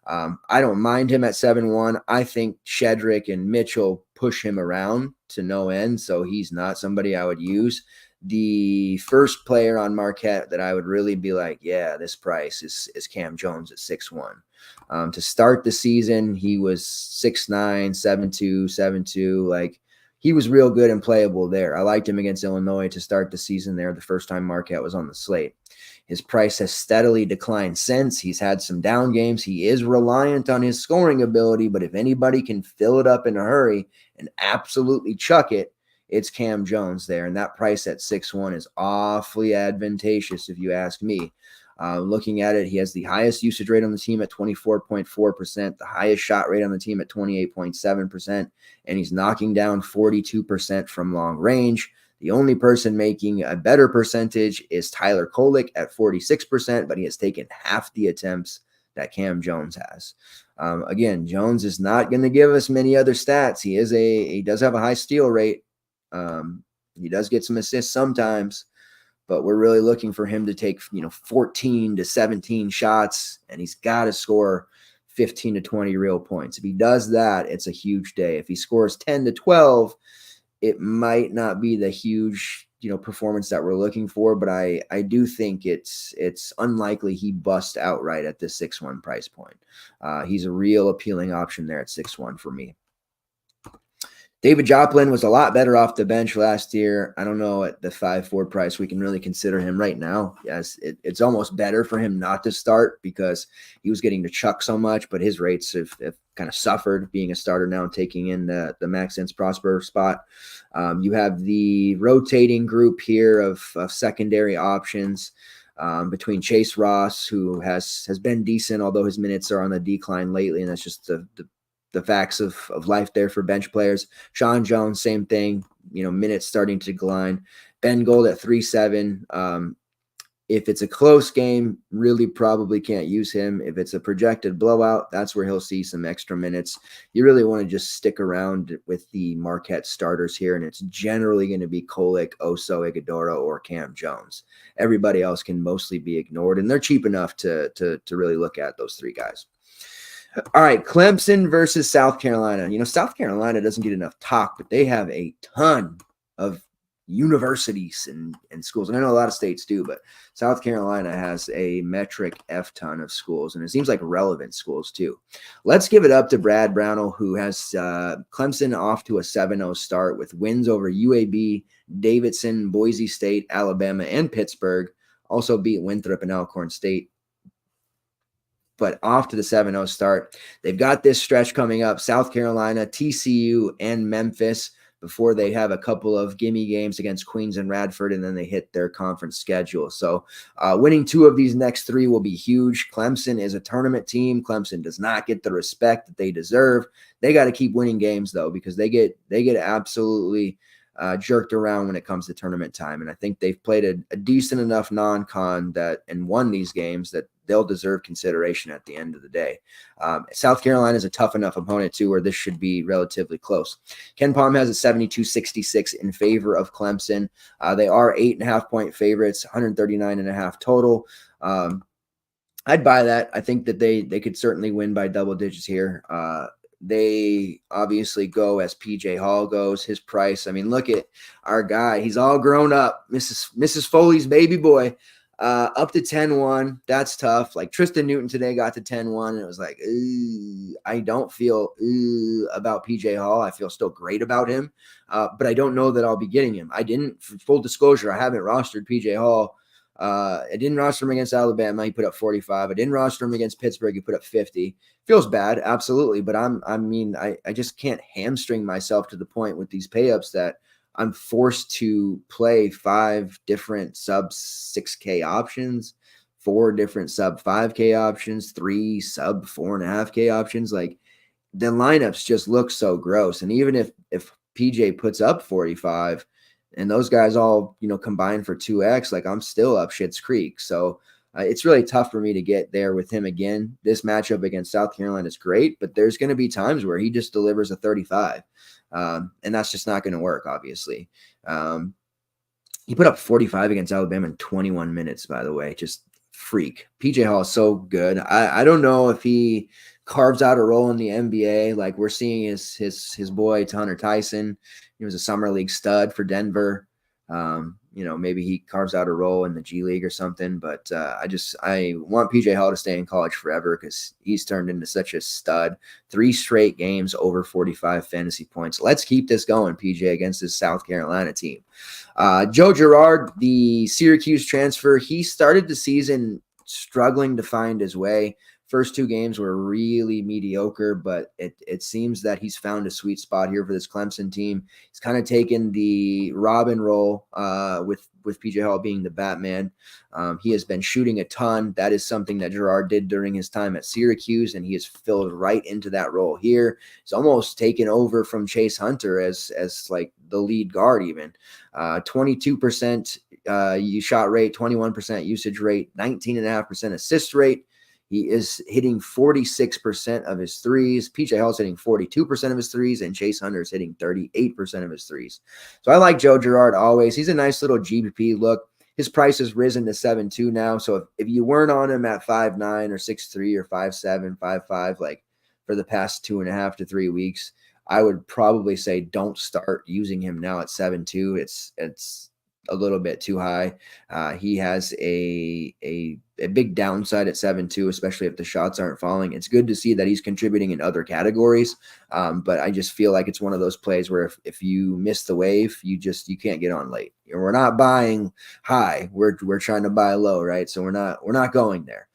I don't mind him at 7.1. I think Shedrick and Mitchell push him around to no end, so he's not somebody I would use. The first player on Marquette that I would really be like, yeah, this price is Cam Jones at 6'1". To start the season, he was 6'9", 7'2", 7'2". Like, he was real good and playable there. I liked him against Illinois to start the season there, the first time Marquette was on the slate. His price has steadily declined since. He's had some down games. He is reliant on his scoring ability, but if anybody can fill it up in a hurry and absolutely chuck it, it's Cam Jones there. And that price at 6'1" is awfully advantageous if you ask me. Looking at it, he has the highest usage rate on the team at 24.4%, the highest shot rate on the team at 28.7%, and he's knocking down 42% from long range. The only person making a better percentage is Tyler Kolek at 46%, but he has taken half the attempts that Cam Jones has. Again, Jones is not going to give us many other stats. He does have a high steal rate. He does get some assists sometimes, but we're really looking for him to take 14 to 17 shots, and he's got to score 15 to 20 real points. If he does that, it's a huge day. If he scores 10 to 12, it might not be the huge performance that we're looking for, but I do think it's unlikely he busts outright at this 6'1" price point. He's a real appealing option there at 6'1" for me. David Joplin was a lot better off the bench last year. I don't know at the 5'4" price we can really consider him right now. Yes, it's almost better for him not to start because he was getting to chuck so much, but his rates have kind of suffered being a starter now and taking in the Max Sense Prosper spot. You have the rotating group here of secondary options between Chase Ross, who has been decent, although his minutes are on the decline lately, and that's just the facts of life there for bench players. Sean Jones, same thing, minutes starting to decline. Ben Gold at 3.7. If it's a close game, really probably can't use him. If it's a projected blowout, that's where he'll see some extra minutes. You really want to just stick around with the Marquette starters here, and it's generally going to be Kolek, Oso, Iguodala, or Cam Jones. Everybody else can mostly be ignored, and they're cheap enough to really look at those three guys. All right, Clemson versus South Carolina. South Carolina doesn't get enough talk, but they have a ton of universities and schools. And I know a lot of states do, but South Carolina has a metric F ton of schools, and it seems like relevant schools too. Let's give it up to Brad Brownell, who has Clemson off to a 7-0 start with wins over UAB, Davidson, Boise State, Alabama, and Pittsburgh. Also beat Winthrop and Alcorn State. But off to the 7-0 start. They've got this stretch coming up, South Carolina, TCU, and Memphis, before they have a couple of gimme games against Queens and Radford, and then they hit their conference schedule. So winning 2 of these next 3 will be huge. Clemson is a tournament team. Clemson does not get the respect that they deserve. They got to keep winning games, though, because they get absolutely jerked around when it comes to tournament time. And I think they've played a decent enough non-con and won these games that they'll deserve consideration at the end of the day. South Carolina is a tough enough opponent too, where this should be relatively close. Ken Palm has a 72-66 in favor of Clemson. They are 8.5-point favorites, 139.5 total. I'd buy that. I think that they could certainly win by double digits here. They obviously go as PJ Hall goes. His price, look at our guy. He's all grown up. Mrs. Foley's baby boy. Up to 10-1. That's tough. Like Tristan Newton today got to 10-1, and it was like, I don't feel about PJ Hall. I feel still great about him, but I don't know that I'll be getting him. I didn't, for full disclosure, I haven't rostered PJ Hall. I didn't roster him against Alabama. He put up 45. I didn't roster him against Pittsburgh. He put up 50. Feels bad, absolutely, but I just can't hamstring myself to the point with these pay-ups that I'm forced to play 5 different sub 6K options, 4 different sub 5K options, 3 sub 4.5K options. Like, the lineups just look so gross. And even if PJ puts up 45 and those guys all, combine for 2X, like, I'm still up Schitt's Creek. So it's really tough for me to get there with him again. This matchup against South Carolina is great, but there's going to be times where he just delivers a 35. And that's just not going to work, obviously. He put up 45 against Alabama in 21 minutes, by the way. Just freak. PJ Hall is so good. I don't know if he carves out a role in the NBA. Like we're seeing his boy, Tanner Tyson. He was a summer league stud for Denver. Maybe he carves out a role in the G League or something. But I want PJ Hall to stay in college forever because he's turned into such a stud. 3 straight games over 45 fantasy points. Let's keep this going, PJ, against this South Carolina team. Joe Girard, the Syracuse transfer, he started the season struggling to find his way. First 2 games were really mediocre, but it seems that he's found a sweet spot here for this Clemson team. He's kind of taken the Robin role with PJ Hall being the Batman. He has been shooting a ton. That is something that Girard did during his time at Syracuse, and he has filled right into that role here. He's almost taken over from Chase Hunter as like the lead guard even. 22% shot rate, 21% usage rate, 19.5% assist rate. He is hitting 46% of his threes. PJ Hall's hitting 42% of his threes, and Chase Hunter is hitting 38% of his threes. So I like Joe Girard always. He's a nice little GPP look. His price has risen to 7.2 now. So if you weren't on him at 5'9 or 6'3 or 5'7, 5'5, like for the past 2.5 to 3 weeks, I would probably say don't start using him now at 7.2. It's a little bit too high. He has a big downside at 7.2, especially if the shots aren't falling. It's good to see that he's contributing in other categories, but I just feel like it's one of those plays where if you miss the wave, you can't get on late. We're not buying high. We're trying to buy low, right? So we're not going there.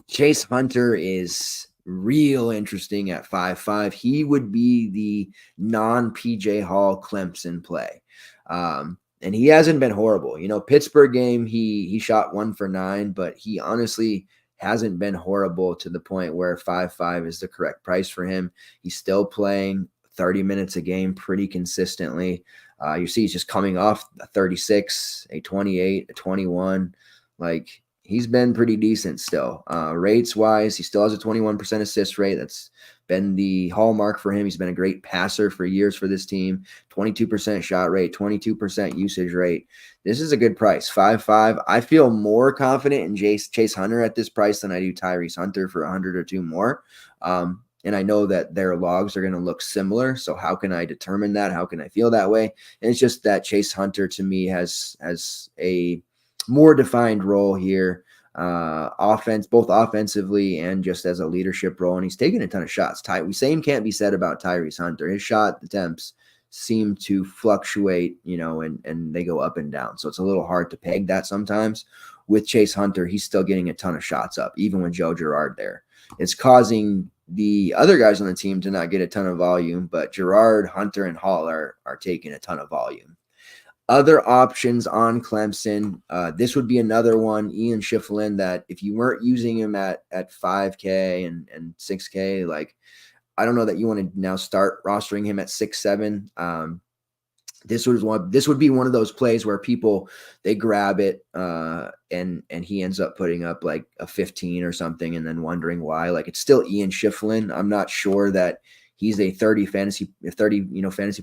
Chase Hunter is real interesting at 5.5. He would be the non-PJ Hall Clemson play. And he hasn't been horrible. Pittsburgh game, he shot 1 for 9, but he honestly hasn't been horrible to the point where 5.5 is the correct price for him. He's still playing 30 minutes a game pretty consistently. You see he's just coming off a 36, a 28, a 21. Like, he's been pretty decent still. Rates-wise, he still has a 21% assist rate. That's been the hallmark for him. He's been a great passer for years for this team. 22% shot rate, 22% usage rate. This is a good price, 5.5. I feel more confident in Chase Hunter at this price than I do Tyrese Hunter for 100 or 2 more. And I know that their logs are going to look similar. So how can I determine that? How can I feel that way? And it's just that Chase Hunter to me has a more defined role here. Both offensively and just as a leadership role, and he's taking a ton of shots. Same can't be said about Tyrese Hunter. His shot attempts seem to fluctuate, and they go up and down. So it's a little hard to peg that sometimes. With Chase Hunter, he's still getting a ton of shots up, even with Joe Girard there. It's causing the other guys on the team to not get a ton of volume, but Girard, Hunter, and Hall are taking a ton of volume. Other options on Clemson, this would be another one, Ian Schiffelin, that if you weren't using him at 5K and 6K, like, I don't know that you want to now start rostering him at 6-7. This would be one of those plays where people, they grab it and he ends up putting up like a 15 or something and then wondering why. Like, it's still Ian Schiffelin. I'm not sure that he's a 30 fantasy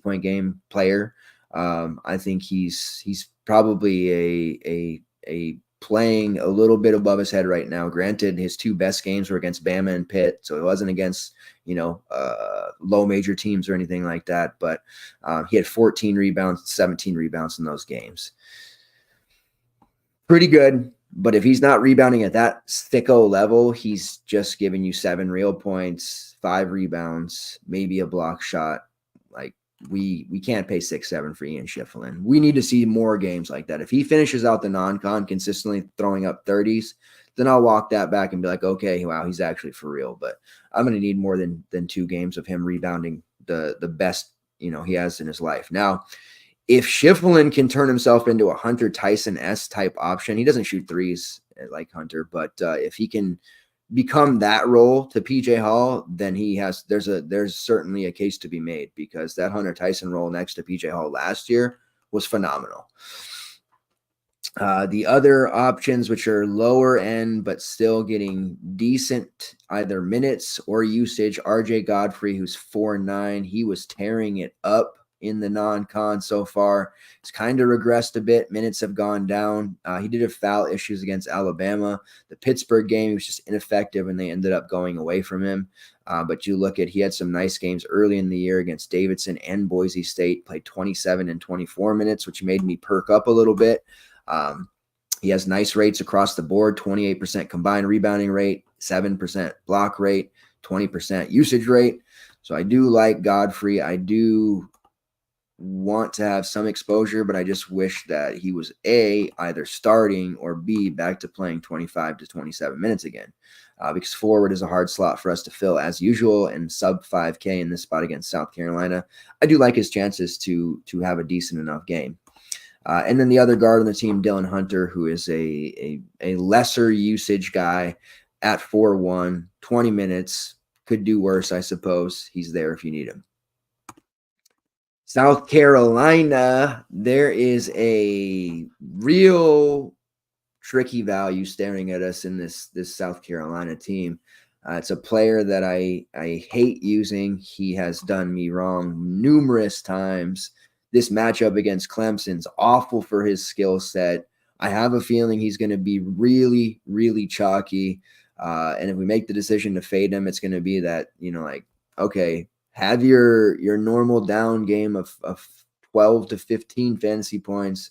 point game player. I think he's probably a playing a little bit above his head right now. Granted, his 2 best games were against Bama and Pitt, so it wasn't against low major teams or anything like that. But he had 14 rebounds, 17 rebounds in those games. Pretty good. But if he's not rebounding at that thicko level, he's just giving you 7 real points, 5 rebounds, maybe a block shot. Like, we can't pay 6-7 for Ian Schiffelin. We need to see more games like that. If he finishes out the non-con consistently throwing up 30s, then I'll walk that back and be like, okay, wow, he's actually for real. But I'm going to need more than 2 games of him rebounding the best he has in his life. Now, if Schiffelin can turn himself into a Hunter Tyson-esque type option, he doesn't shoot threes like Hunter, but if he can become that role to PJ Hall, then there's certainly a case to be made, because that Hunter Tyson role next to PJ Hall last year was phenomenal. The other options, which are lower end but still getting decent either minutes or usage, RJ Godfrey, who's 4.9, he was tearing it up in the non-con so far. It's kind of regressed a bit. Minutes have gone down. He did have foul issues against Alabama. The Pittsburgh game, he was just ineffective, and they ended up going away from him. But you look at, he had some nice games early in the year against Davidson and Boise State, played 27 and 24 minutes, which made me perk up a little bit. He has nice rates across the board, 28% combined rebounding rate, 7% block rate, 20% usage rate. So I do like Godfrey. I do want to have some exposure, but I just wish that he was A, either starting, or B, back to playing 25 to 27 minutes again. Because forward is a hard slot for us to fill as usual, and sub 5K in this spot against South Carolina. I do like his chances to have a decent enough game. And then the other guard on the team, Dylan Hunter, who is a lesser usage guy at 4-1, 20 minutes. Could do worse, I suppose. He's there if you need him. South Carolina, there is a real tricky value staring at us in this South Carolina team. It's a player that I hate using. He has done me wrong numerous times. This matchup against Clemson's awful for his skill set. I have a feeling he's going to be really, really chalky. And if we make the decision to fade him, it's going to be that, okay, have your normal down game of 12 to 15 fantasy points.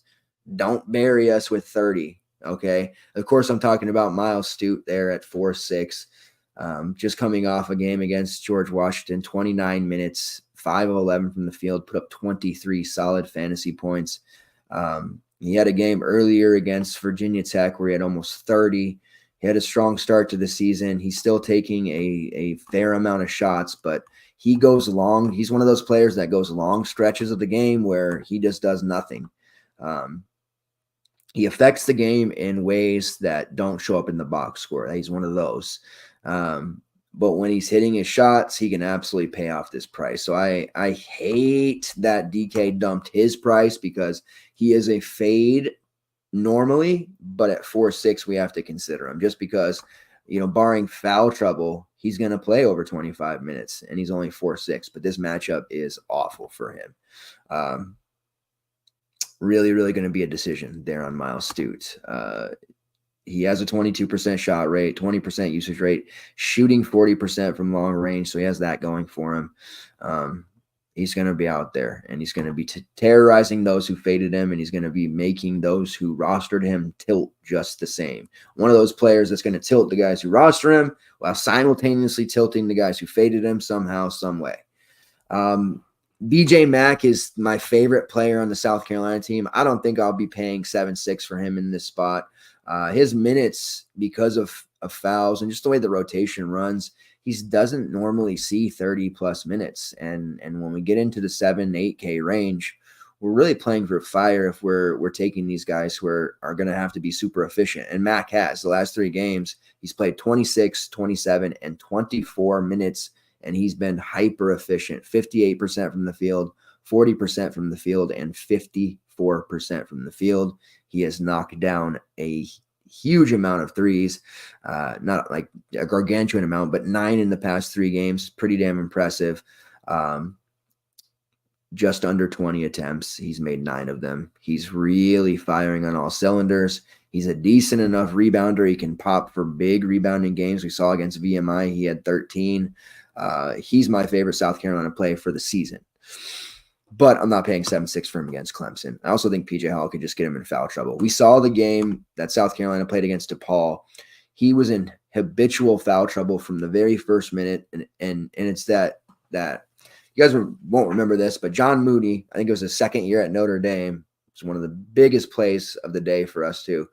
Don't bury us with 30. Okay. Of course, I'm talking about Miles Stute there at 4-6. Just coming off a game against George Washington, 29 minutes, 5 of 11 from the field, put up 23 solid fantasy points. He had a game earlier against Virginia Tech where he had almost 30. He had a strong start to the season. He's still taking a fair amount of shots, but he goes long. He's one of those players that goes long stretches of the game where he just does nothing. He affects the game in ways that don't show up in the box score. He's one of those. But when he's hitting his shots, he can absolutely pay off this price. So I hate that DK dumped his price because he is a fade normally, but at 4-6, we have to consider him just because, barring foul trouble, he's going to play over 25 minutes and he's only 4-6, but this matchup is awful for him. Really, really going to be a decision there on Miles Stute. He has a 22% shot rate, 20% usage rate, shooting 40% from long range. So he has that going for him. He's going to be out there and he's going to be terrorizing those who faded him, and he's going to be making those who rostered him tilt just the same. One of those players that's going to tilt the guys who roster him while simultaneously tilting the guys who faded him somehow, some way. BJ Mack is my favorite player on the South Carolina team. I don't think I'll be paying 7-6 for him in this spot. His minutes, because of fouls and just the way the rotation runs, he doesn't normally see 30-plus minutes. And when we get into the 7-8K range, we're really playing for fire if we're taking these guys who are going to have to be super efficient. And Mack has. The last 3 games, he's played 26, 27, and 24 minutes, and he's been hyper efficient, 58% from the field, 40% from the field, and 54% from the field. He has knocked down a huge amount of threes, not like a gargantuan amount, but 9 in the past 3 games. Pretty damn impressive. Just under 20 attempts. He's made 9 of them. He's really firing on all cylinders. He's a decent enough rebounder. He can pop for big rebounding games. We saw against VMI, he had 13. He's my favorite South Carolina play for the season. But I'm not paying 7-6 for him against Clemson. I also think PJ Hall could just get him in foul trouble. We saw the game that South Carolina played against DePaul. He was in habitual foul trouble from the very first minute, and it's that you guys won't remember this, but John Moody, I think it was his second year at Notre Dame. It was one of the biggest plays of the day for us too.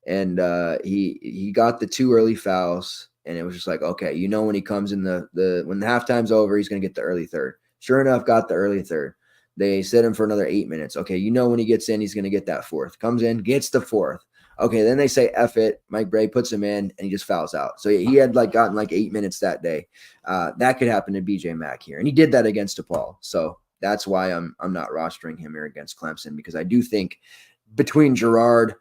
And he got the 2 early fouls, and it was just like, okay, when he comes in when the halftime's over, he's going to get the early third. Sure enough, got the early third. They set him for another 8 minutes. Okay, when he gets in, he's going to get that 4th. Comes in, gets the 4th. Okay, then they say F it. Mike Bray puts him in, and he just fouls out. So he had gotten 8 minutes that day. That could happen to BJ Mack here, and he did that against DePaul. So that's why I'm not rostering him here against Clemson, because I do think between Gerard,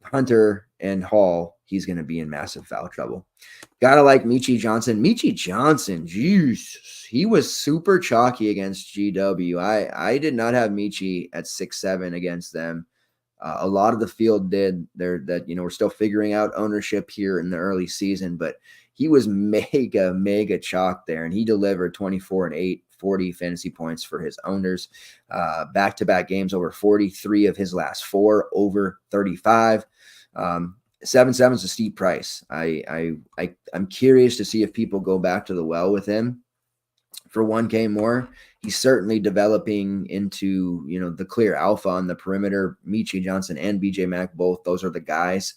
Hunter and Hall, he's going to be in massive foul trouble. Gotta like Michi Johnson. Michi Johnson, jeez, he was super chalky against GW. I did not have Michi at 6-7 against them. A lot of the field did. We're still figuring out ownership here in the early season, but he was mega chalk there, and he delivered 24 and 8, 40 fantasy points for his owners. Back-to-back games over 43 of his last 4, over 35. 7-7 is a steep price. I'm curious to see if people go back to the well with him for 1K more. He's certainly developing into, the clear alpha on the perimeter. Michi Johnson and BJ Mack, both, those are the guys.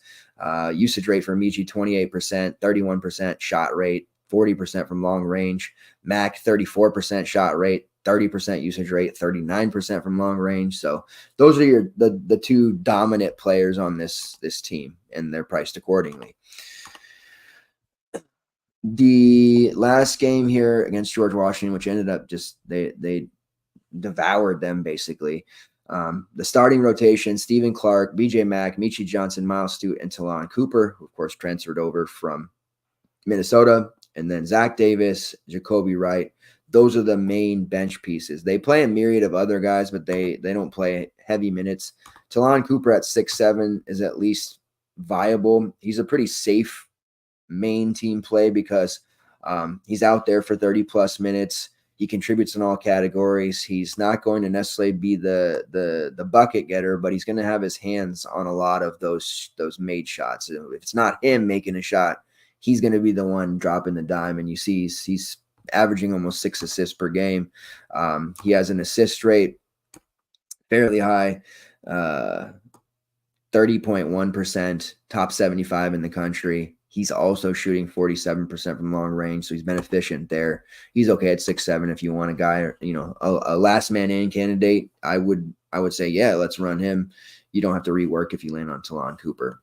Usage rate for Michi, 28%, 31% shot rate, 40% from long range. Mack, 34% shot rate, 30% usage rate, 39% from long range. So those are the two dominant players on this team, and they're priced accordingly. The last game here against George Washington, which ended up just they devoured them basically. The starting rotation: Stephen Clark, BJ Mack, Michi Johnson, Miles Stewart, and Talon Cooper, who of course transferred over from Minnesota, and then Zach Davis, Jacoby Wright. Those are the main bench pieces. They play a myriad of other guys, but they don't play heavy minutes. Talon Cooper at 6-7 is at least viable. He's a pretty safe main team play because he's out there for 30+ minutes. He contributes in all categories. He's not going to necessarily be the bucket getter, but he's going to have his hands on a lot of those made shots. If it's not him making a shot, he's going to be the one dropping the dime. And you see he's averaging almost 6 assists per game. He has an assist rate fairly high, 30.1%, top 75 in the country. He's also shooting 47% from long range, so he's been efficient there. He's okay at 6-7 if you want a guy, a last man in candidate. I would say, yeah, let's run him. You don't have to rework if you land on Talon Cooper.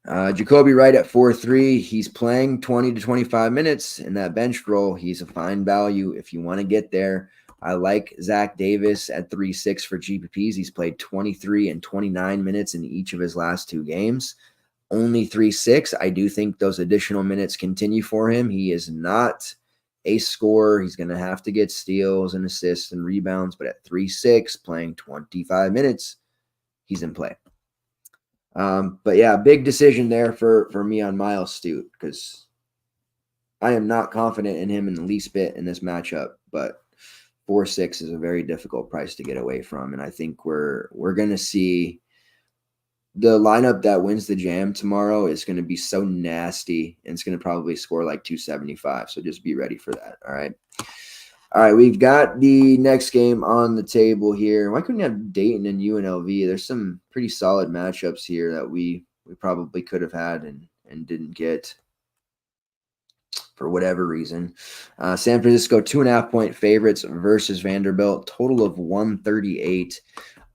Jacoby Wright at 4-3. He's playing 20 to 25 minutes in that bench role. He's a fine value if you want to get there. I like Zach Davis at 3-6 for GPPs. He's played 23 and 29 minutes in each of his last 2 games. Only 3-6. I do think those additional minutes continue for him. He is not a scorer. He's going to have to get steals and assists and rebounds, but at 3-6, playing 25 minutes, he's in play. But yeah, big decision there for me on Miles Stewart, because I am not confident in him in the least bit in this matchup, but 4-6 is a very difficult price to get away from. And I think we're going to see the lineup that wins the jam tomorrow is going to be so nasty, and it's going to probably score like 275. So just be ready for that. All right. We've got the next game on the table here. Why couldn't you have Dayton and UNLV? There's some pretty solid matchups here that we probably could have had and didn't get for whatever reason. San Francisco 2.5-point favorites versus Vanderbilt, total of 138.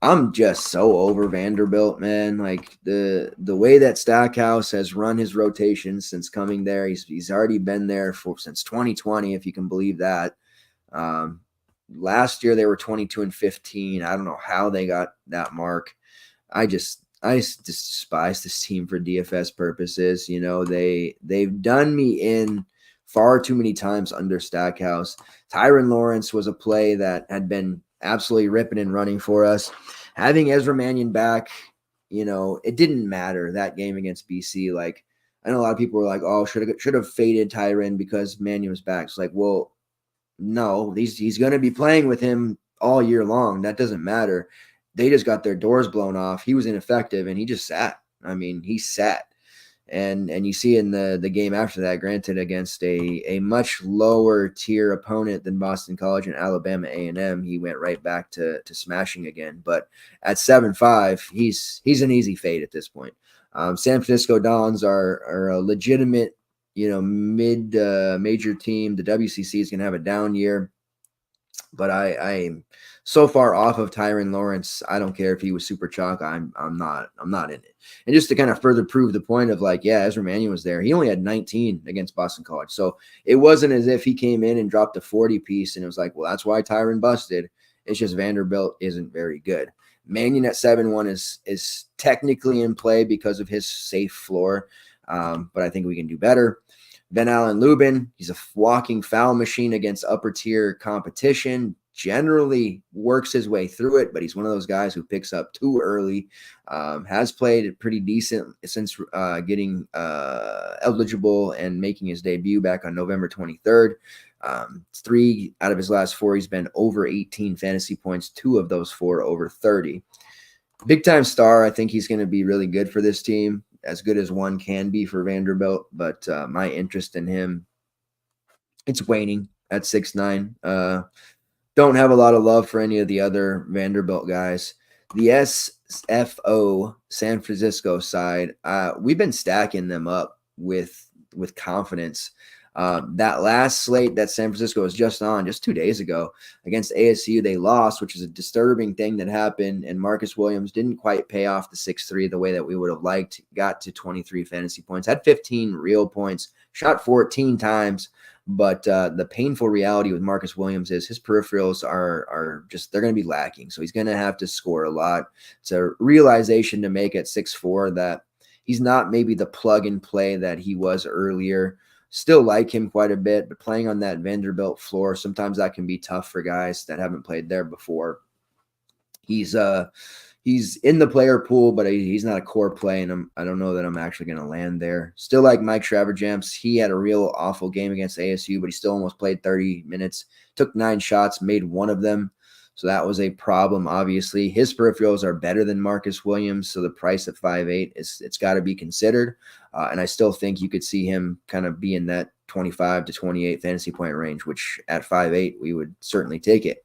I'm just so over Vanderbilt, man. Like the way that Stackhouse has run his rotations since coming there, he's already been there since 2020, if you can believe that. Last year they were 22 and 15. I don't know how they got that mark. I just despise this team for DFS purposes. They've done me in far too many times under Stackhouse. Tyron Lawrence was a play that had been absolutely ripping and running for us. Having Ezra Mannion back, it didn't matter that game against BC. Like, I know a lot of people were like, oh, should have faded Tyron because Mannion was back. It's like, well, no, he's going to be playing with him all year long. That doesn't matter. They just got their doors blown off. He was ineffective, and he just sat. I mean, he sat. And you see in the game after that, granted against a much lower tier opponent than Boston College and Alabama A&M, he went right back to smashing again. But at 7-5, he's an easy fade at this point. San Francisco Dons are a legitimate, mid major team. The WCC is going to have a down year, but I'm so far off of Tyron Lawrence. I don't care if he was super chalk. I'm not in it. And just to kind of further prove the point of like, yeah, Ezra Mannion was there. He only had 19 against Boston College. So it wasn't as if he came in and dropped a 40 piece and it was like, well, that's why Tyron busted. It's just Vanderbilt isn't very good. Mannion at 7-1 is technically in play because of his safe floor, but I think we can do better. Van Allen Lubin, he's a walking foul machine against upper tier competition. Generally works his way through it, but he's one of those guys who picks up too early. Has played pretty decent since getting eligible and making his debut back on November 23rd. 3 out of his last 4, he's been over 18 fantasy points. 2 of those 4 over 30. Big time star. I think he's going to be really good for this team, as good as one can be for Vanderbilt. But my interest in him, it's waning at 6'9". Don't have a lot of love for any of the other Vanderbilt guys. The SFO San Francisco side, we've been stacking them up with confidence. That last slate that San Francisco was just on just 2 days ago against ASU, they lost, which is a disturbing thing that happened. And Marcus Williams didn't quite pay off the 6'3" the way that we would have liked. Got to 23 fantasy points, had 15 real points, shot 14 times. But the painful reality with Marcus Williams is his peripherals are just, they're going to be lacking. So he's going to have to score a lot. It's a realization to make at 6'4" that he's not maybe the plug and play that he was earlier. Still like him quite a bit, but playing on that Vanderbilt floor, sometimes that can be tough for guys that haven't played there before. He's in the player pool, but he's not a core play, and I don't know that I'm actually going to land there. Still like Mike Travajamps. He had a real awful game against ASU, but he still almost played 30 minutes, took 9 shots, made 1 of them. So that was a problem, obviously. His peripherals are better than Marcus Williams, so the price at 5.8 it's got to be considered. And I still think you could see him kind of be in that 25 to 28 fantasy point range, which at 5.8 we would certainly take it.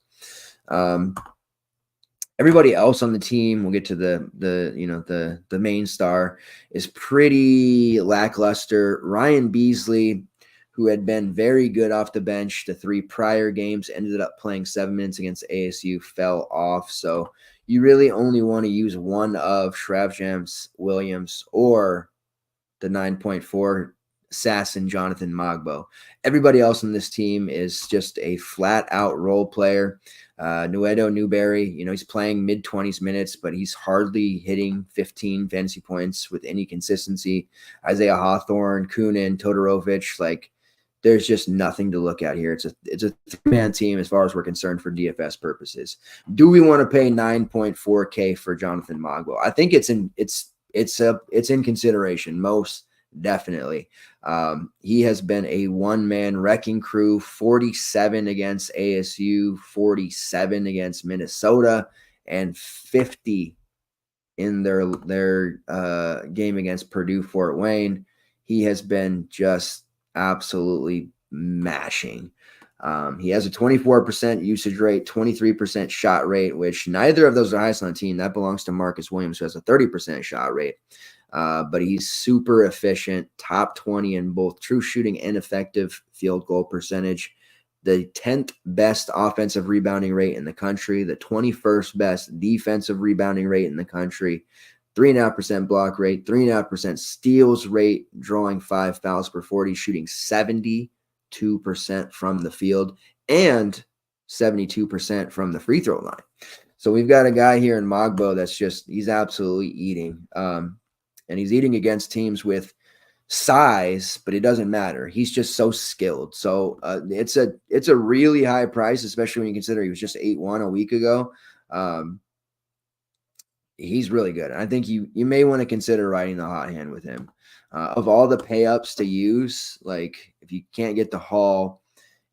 Everybody else on the team, we'll get to the main star, is pretty lackluster. Ryan Beasley, who had been very good off the bench the 3 prior games, ended up playing 7 minutes against ASU, fell off. So you really only want to use one of Travajamps, Williams, or the 9.4 assassin Jonathan Magbo. Everybody else on this team is just a flat-out role player. Nuedo Newberry, he's playing mid-20s minutes, but he's hardly hitting 15 fantasy points with any consistency. Isaiah Hawthorne, Kunin, Todorovic, there's just nothing to look at here. It's a 3-man team as far as we're concerned for DFS purposes. Do we want to pay 9.4K for Jonathan Magbo? I think it's in consideration, most definitely. He has been a one-man wrecking crew, 47 against ASU, 47 against Minnesota, and 50 in their game against Purdue Fort Wayne. He has been just absolutely mashing. He has a 24% usage rate, 23% shot rate, which neither of those are highest on the team. That belongs to Marcus Williams, who has a 30% shot rate. But he's super efficient, top 20 in both true shooting and effective field goal percentage, the 10th best offensive rebounding rate in the country, the 21st best defensive rebounding rate in the country, 3.5% block rate, 3.5% steals rate, drawing 5 fouls per 40, shooting 72% from the field, and 72% from the free throw line. So we've got a guy here in Magbo that's he's absolutely eating. And he's eating against teams with size, but it doesn't matter. He's just so skilled. So it's a really high price, especially when you consider he was just 8-1 a week ago. He's really good. And I think you may want to consider riding the hot hand with him. Of all the pay ups to use, if you can't get the haul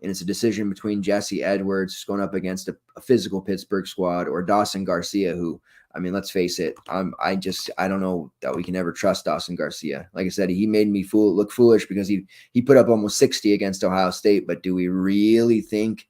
and it's a decision between Jesse Edwards going up against a physical Pittsburgh squad or Dawson Garcia, who, let's face it, I don't know that we can ever trust Dawson Garcia. Like I said, he made me look foolish because he put up almost 60 against Ohio State. But do we really think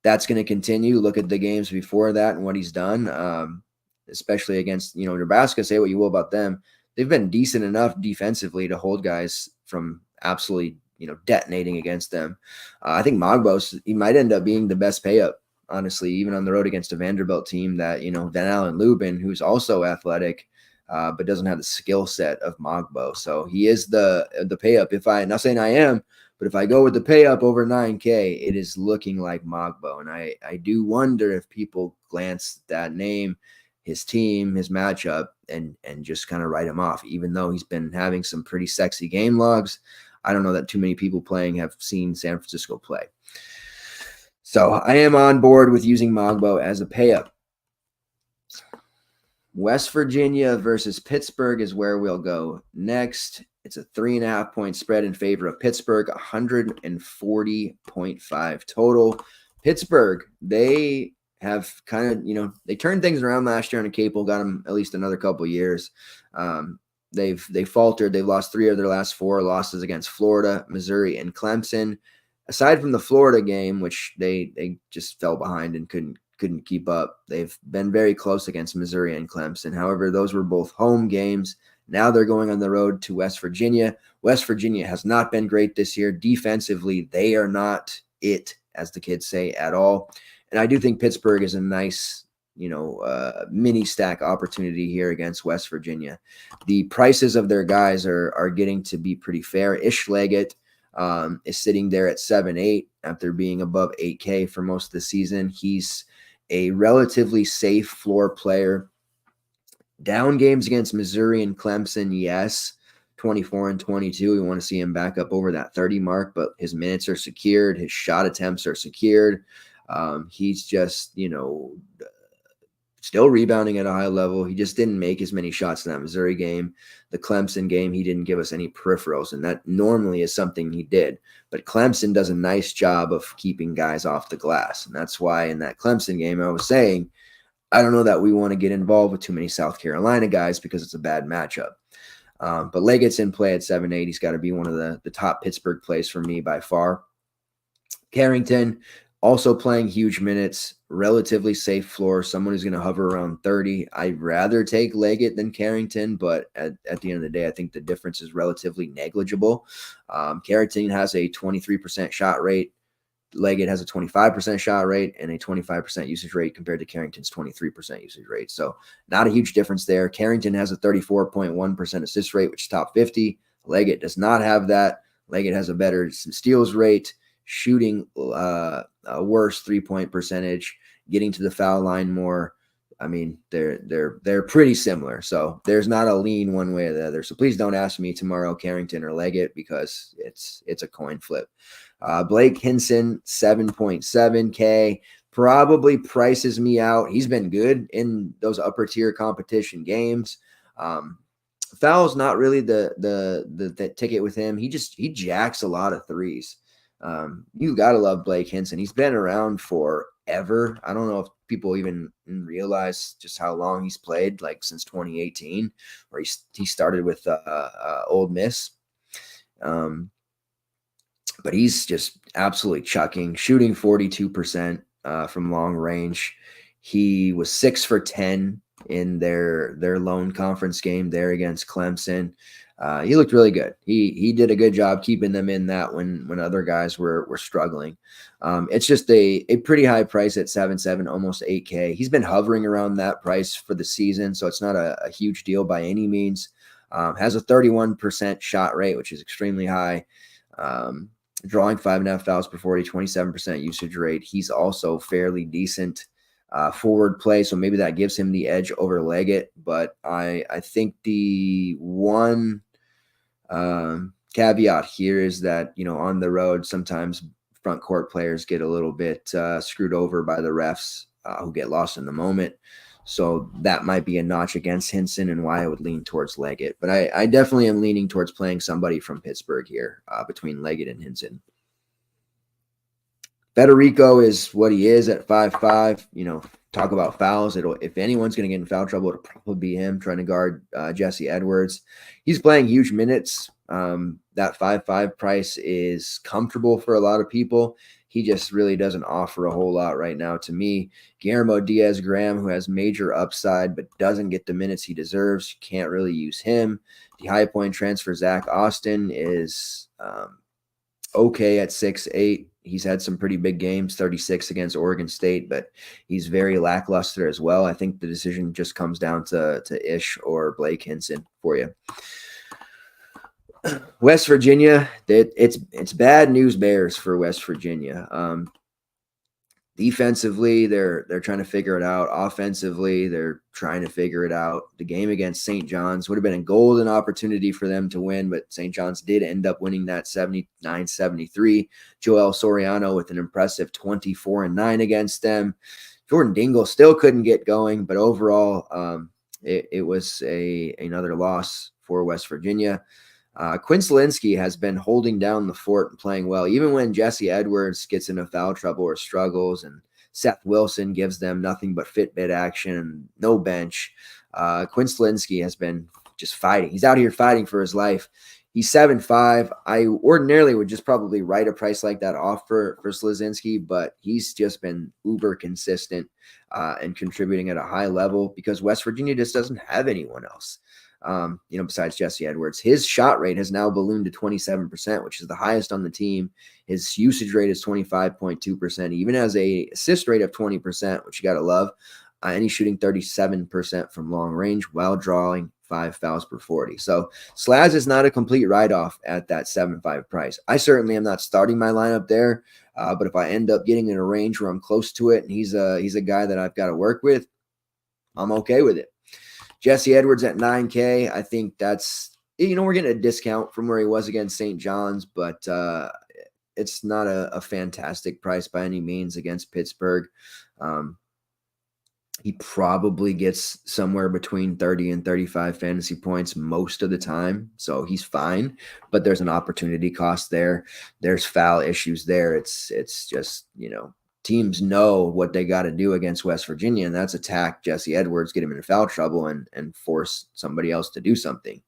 that's going to continue? Look at the games before that and what he's done, especially against, Nebraska. Say what you will about them. They've been decent enough defensively to hold guys from absolutely, detonating against them. I think Magbos, he might end up being the best pay up, honestly, even on the road against a Vanderbilt team that, Van Allen Lubin, who's also athletic, but doesn't have the skill set of Magbo. So he is the pay up. Not saying I am, but if I go with the pay up over 9K, it is looking like Magbo. And I do wonder if people glance at that name his team, his matchup, and just kind of write him off, even though he's been having some pretty sexy game logs. I don't know that too many people playing have seen San Francisco play. So I am on board with using Mogbo as a pay-up. West Virginia versus Pittsburgh is where we'll go next. It's a 3.5 point spread in favor of Pittsburgh, 140.5 total. Pittsburgh, they have kind of, they turned things around last year on a Capel, got them at least another couple years. They faltered. They've lost 3 of their last 4 losses against Florida, Missouri, and Clemson. Aside from the Florida game, which they just fell behind and couldn't keep up, they've been very close against Missouri and Clemson. However, those were both home games. Now they're going on the road to West Virginia. West Virginia has not been great this year. Defensively, they are not it, as the kids say, at all. And I do think Pittsburgh is a nice, mini stack opportunity here against West Virginia. The prices of their guys are getting to be pretty fair. Ish Leggett is sitting there at 7.8 after being above 8K for most of the season. He's a relatively safe floor player. Down games against Missouri and Clemson, yes, 24 and 22. We want to see him back up over that 30 mark, but his minutes are secured. His shot attempts are secured. He's just, still rebounding at a high level. He just didn't make as many shots in that Missouri game. The Clemson game, he didn't give us any peripherals, and that normally is something he did. But Clemson does a nice job of keeping guys off the glass, and that's why in that Clemson game I was saying, I don't know that we want to get involved with too many South Carolina guys because it's a bad matchup. But Leggett's in play at 7.8. He's got to be one of the top Pittsburgh plays for me by far. Carrington, also playing huge minutes, relatively safe floor, someone who's going to hover around 30. I'd rather take Leggett than Carrington, but at the end of the day, I think the difference is relatively negligible. Carrington has a 23% shot rate. Leggett has a 25% shot rate and a 25% usage rate compared to Carrington's 23% usage rate. So not a huge difference there. Carrington has a 34.1% assist rate, which is top 50. Leggett does not have that. Leggett has a better steals rate, shooting a worse 3-point percentage, getting to the foul line more. I mean, they're pretty similar. So there's not a lean one way or the other. So please don't ask me tomorrow, Carrington or Leggett, because it's a coin flip. Blake Hinson, 7.7K, probably prices me out. He's been good in those upper tier competition games. Foul's not really the ticket with him. He jacks a lot of threes. You got to love Blake Hinson. He's been around forever. I don't know if people even realize just how long he's played, like since 2018, where he started with Ole Miss. But he's just absolutely chucking, shooting 42% from long range. He was 6 for 10 in their lone conference game there against Clemson. He looked really good. He did a good job keeping them in that when other guys were struggling. It's just a pretty high price at 7.7, almost 8K. He's been hovering around that price for the season, so it's not a huge deal by any means. Has a 31% shot rate, which is extremely high. Drawing 5.5 fouls per 40, 27% usage rate. He's also fairly decent forward play, so maybe that gives him the edge over Leggett. But I think the one caveat here is that, on the road, sometimes front court players get a little bit screwed over by the refs who get lost in the moment. So that might be a notch against Hinson and why I would lean towards Leggett. But I definitely am leaning towards playing somebody from Pittsburgh here between Leggett and Hinson. Federico is what he is at 5'5". Talk about fouls. If anyone's going to get in foul trouble, it'll probably be him trying to guard Jesse Edwards. He's playing huge minutes. That 5'5" price is comfortable for a lot of people. He just really doesn't offer a whole lot right now to me. Guillermo Diaz-Graham, who has major upside but doesn't get the minutes he deserves, you can't really use him. The high point transfer, Zach Austin, is okay at 6'8". He's had some pretty big games, 36 against Oregon State, but he's very lackluster as well. I think the decision just comes down to Ish or Blake Hinson for you. West Virginia, it's bad news bears for West Virginia. Defensively, they're trying to figure it out. Offensively, they're trying to figure it out. The game against St. John's would have been a golden opportunity for them to win, but St. John's did end up winning that 79-73. Joel Soriano with an impressive 24-9 against them. Jordan Dingle still couldn't get going, but overall, it was another loss for West Virginia. Quinn Selinsky has been holding down the fort and playing well, even when Jesse Edwards gets into foul trouble or struggles, and Seth Wilson gives them nothing but Fitbit action and no bench. Quinn Selinsky has been just fighting. He's out here fighting for his life. He's 7.5. I ordinarily would just probably write a price like that off for Selinsky, but he's just been uber consistent and contributing at a high level because West Virginia just doesn't have anyone else. Besides Jesse Edwards. His shot rate has now ballooned to 27%, which is the highest on the team. His usage rate is 25.2%. He even has a assist rate of 20%, which you got to love. And he's shooting 37% from long range while drawing 5 fouls per 40. So Slaz is not a complete write-off at that 7.5 price. I certainly am not starting my lineup there, but if I end up getting in a range where I'm close to it and he's a guy that I've got to work with, I'm okay with it. Jesse Edwards at 9K. I think that's, we're getting a discount from where he was against St. John's, but it's not a fantastic price by any means against Pittsburgh. He probably gets somewhere between 30 and 35 fantasy points most of the time, so he's fine, but there's an opportunity cost there. There's foul issues there. It's just, teams know what they got to do against West Virginia, and that's attack Jesse Edwards, get him into foul trouble, and force somebody else to do something.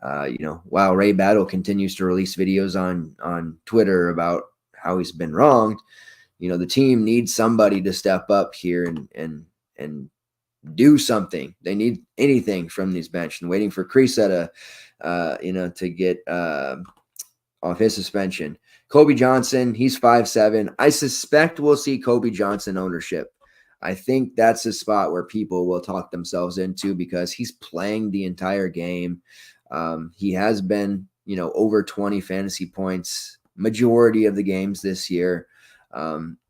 While Ray Battle continues to release videos on Twitter about how he's been wronged, the team needs somebody to step up here and do something. They need anything from these bench, and waiting for Krisa to get off his suspension. Kobe Johnson, he's 5'7". I suspect we'll see Kobe Johnson ownership. I think that's a spot where people will talk themselves into because he's playing the entire game. He has been, over 20 fantasy points majority of the games this year.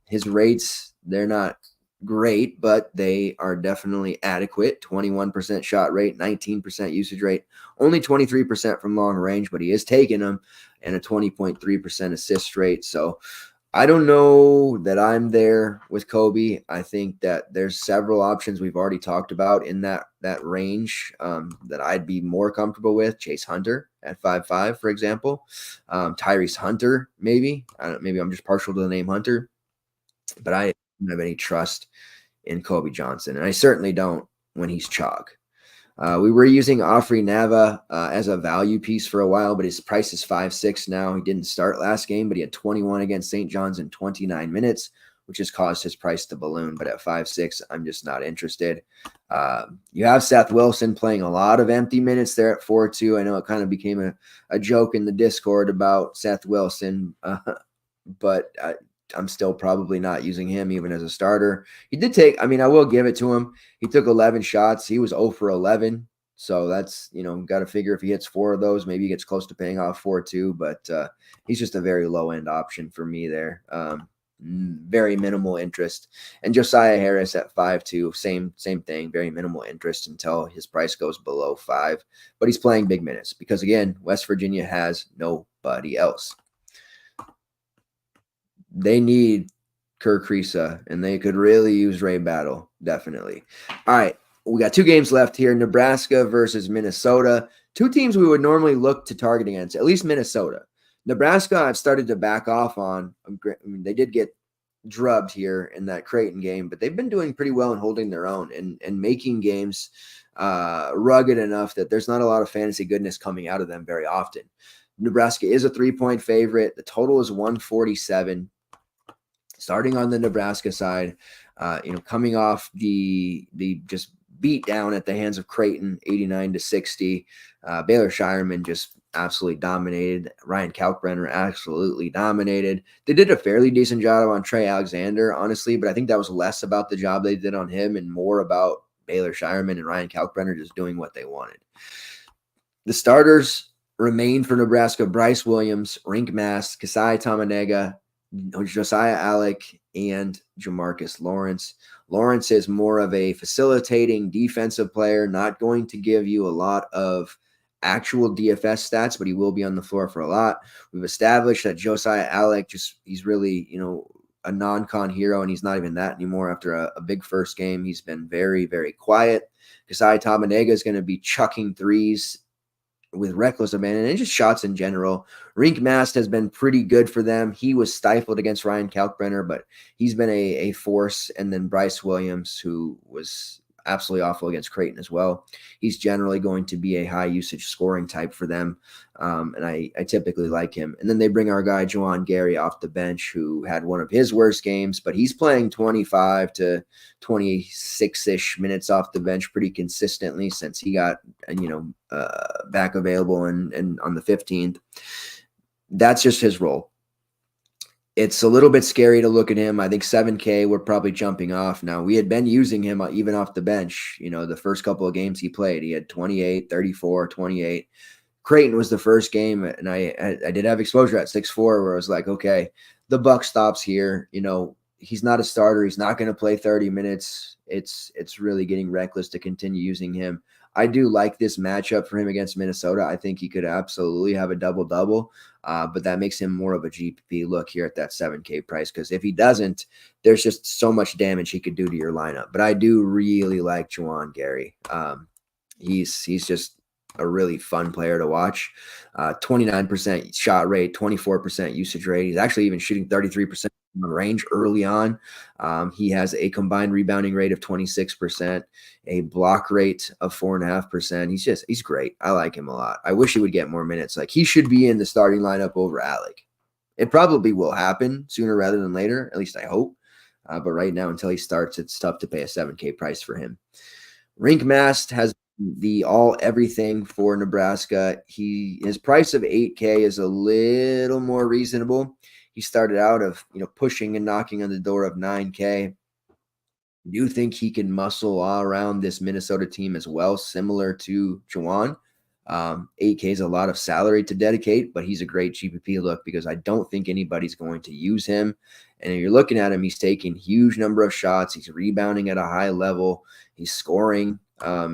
His rates, they're not great, but they are definitely adequate. 21% shot rate, 19% usage rate, only 23% from long range, but he is taking them, and a 20.3% assist rate. So I don't know that I'm there with Kobe. I think that there's several options we've already talked about in that range that I'd be more comfortable with. Chase Hunter at 5'5", for example. Tyrese Hunter, maybe. Maybe I'm just partial to the name Hunter, but I don't have any trust in Kobe Johnson, and I certainly don't when he's chalk. We were using Ofri Nava as a value piece for a while, but his price is 5.6 now. He didn't start last game, but he had 21 against St. John's in 29 minutes, which has caused his price to balloon. But at 5.6, I'm just not interested. You have Seth Wilson playing a lot of empty minutes there at 4.2. I know it kind of became a joke in the Discord about Seth Wilson, but I'm still probably not using him even as a starter. He did take, I will give it to him. He took 11 shots. He was 0 for 11. So that's, got to figure if he hits 4 of those, maybe he gets close to paying off 4-2, but he's just a very low end option for me there. Very minimal interest. And Josiah Harris at 5.2, same thing, very minimal interest until his price goes below 5, but he's playing big minutes because again, West Virginia has nobody else. They need Kerr Krisa, and they could really use Ray Battle, definitely. All right, we got 2 games left here. Nebraska versus Minnesota. 2 teams we would normally look to target against, at least Minnesota. Nebraska, I've started to back off on. They did get drubbed here in that Creighton game, but they've been doing pretty well in holding their own and making games rugged enough that there's not a lot of fantasy goodness coming out of them very often. Nebraska is a 3-point favorite. The total is 147. Starting on the Nebraska side, coming off the just beat down at the hands of Creighton, 89-60. Baylor Shireman just absolutely dominated. Ryan Kalkbrenner absolutely dominated. They did a fairly decent job on Trey Alexander, honestly, but I think that was less about the job they did on him and more about Baylor Shireman and Ryan Kalkbrenner just doing what they wanted. The starters remain for Nebraska: Bryce Williams, Rink Mast, Kasai Tamanega, Josiah Alec, and Jamarcus Lawrence. Lawrence is more of a facilitating defensive player, not going to give you a lot of actual DFS stats, but he will be on the floor for a lot. We've established that Josiah Alec he's really, a non-con hero, and he's not even that anymore after a big first game. He's been very, very quiet. Kasai Tabanega is going to be chucking threes with reckless abandon and just shots in general. Rink Mast has been pretty good for them. He was stifled against Ryan Kalkbrenner, but he's been a force. And then Bryce Williams, who was absolutely awful against Creighton as well. He's generally going to be a high usage scoring type for them. And I typically like him. And then they bring our guy, Juwan Gary, off the bench, who had one of his worst games, but he's playing 25 to 26-ish minutes off the bench pretty consistently since he got, back available and on the 15th. That's just his role. It's a little bit scary to look at him. I think 7K, we're probably jumping off. Now, we had been using him even off the bench. The first couple of games he played, he had 28, 34, 28. Creighton was the first game, and I did have exposure at 6'4", where I was like, okay, the buck stops here. He's not a starter. He's not going to play 30 minutes. It's really getting reckless to continue using him. I do like this matchup for him against Minnesota. I think he could absolutely have a double-double, but that makes him more of a GPP look here at that 7K price, because if he doesn't, there's just so much damage he could do to your lineup. But I do really like Juwan Gary. He's just a really fun player to watch. 29% shot rate, 24% usage rate. He's actually even shooting 33% on range early on. He has a combined rebounding rate of 26%, a block rate of 4.5%. He's great. I like him a lot. I wish he would get more minutes. Like, he should be in the starting lineup over Alec. It probably will happen sooner rather than later. At least I hope. But right now, until he starts, it's tough to pay a 7K price for him. Rink Mast has the all everything for Nebraska. His price of 8K is a little more reasonable. He started out of, pushing and knocking on the door of 9K. I do think he can muscle all around this Minnesota team as well, similar to Juwan. 8K is a lot of salary to dedicate, but he's a great GPP look because I don't think anybody's going to use him. And if you're looking at him, he's taking huge number of shots. He's rebounding at a high level. He's scoring.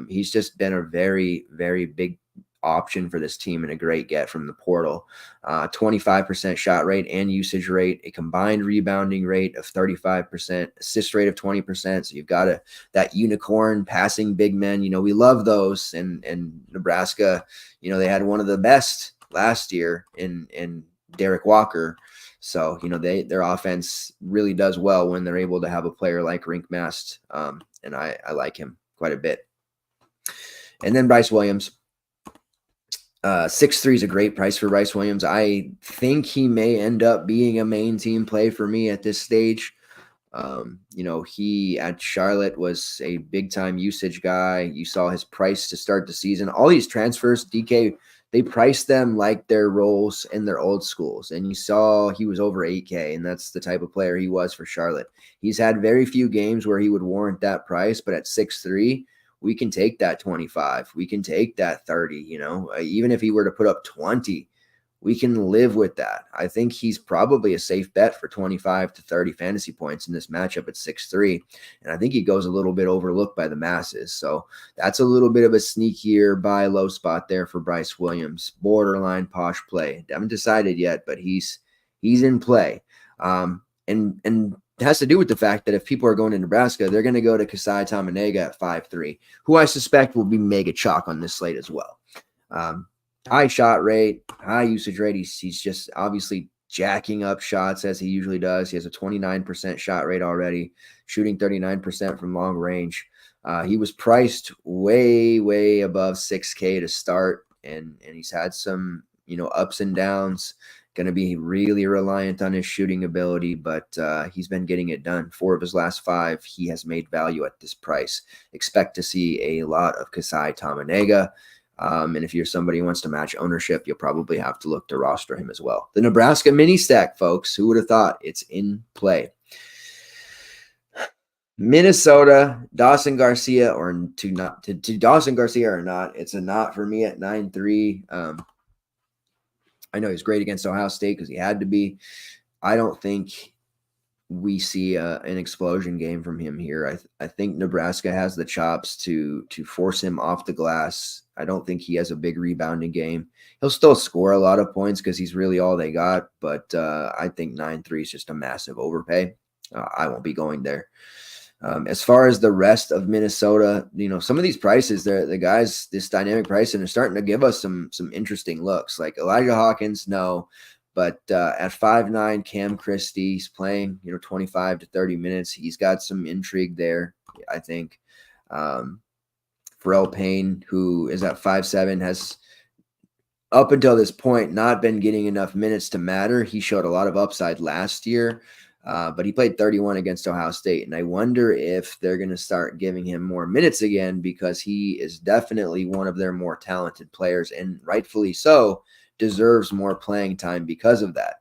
He's just been a very, very big option for this team and a great get from the portal. 25% shot rate and usage rate, a combined rebounding rate of 35%, assist rate of 20%. So you've got that unicorn passing big men. We love those. And Nebraska, they had one of the best last year in Derek Walker. So, their offense really does well when they're able to have a player like Rink Mast. And I like him quite a bit. And then Bryce Williams. 6'3" is a great price for Bryce Williams. I think he may end up being a main team play for me at this stage. He at Charlotte was a big time usage guy. You saw his price to start the season. All these transfers, DK, they priced them like their roles in their old schools. And you saw he was over 8K, and that's the type of player he was for Charlotte. He's had very few games where he would warrant that price, but at 6'3", we can take that 25. We can take that 30, even if he were to put up 20, we can live with that. I think he's probably a safe bet for 25 to 30 fantasy points in this matchup at 6'3". And I think he goes a little bit overlooked by the masses. So that's a little bit of a sneakier buy low spot there for Bryce Williams. Borderline posh play. Haven't decided yet, but he's in play. And it has to do with the fact that if people are going to Nebraska, they're going to go to Kasai Tabanega at 5'3", who I suspect will be mega chalk on this slate as well. High shot rate, high usage rate. He's just obviously jacking up shots as he usually does. He has a 29% shot rate already, shooting 39% from long range. He was priced way, way above 6K to start, and he's had some, ups and downs. Going to be really reliant on his shooting ability, but he's been getting it done. 4 of his last 5, he has made value at this price. Expect to see a lot of Kasai Tabanega. And if you're somebody who wants to match ownership, you'll probably have to look to roster him as well. The Nebraska mini stack, folks. Who would have thought? It's in play. Minnesota, Dawson Garcia or to Dawson Garcia or not. It's a not for me at 9.3. I know he's great against Ohio State because he had to be. I don't think we see an explosion game from him here. I think Nebraska has the chops to force him off the glass. I don't think he has a big rebounding game. He'll still score a lot of points because he's really all they got, but I think 9-3 is just a massive overpay. I won't be going there. As far as the rest of Minnesota, some of these prices, the guys, this dynamic pricing is starting to give us some interesting looks. Like Elijah Hawkins, no. But at 5'9", Cam Christie's playing, 25 to 30 minutes. He's got some intrigue there, I think. Pharrell Payne, who is at 5'7", has up until this point not been getting enough minutes to matter. He showed a lot of upside last year, but he played 31 against Ohio State. And I wonder if they're going to start giving him more minutes again, because he is definitely one of their more talented players, and rightfully so. Deserves more playing time because of that.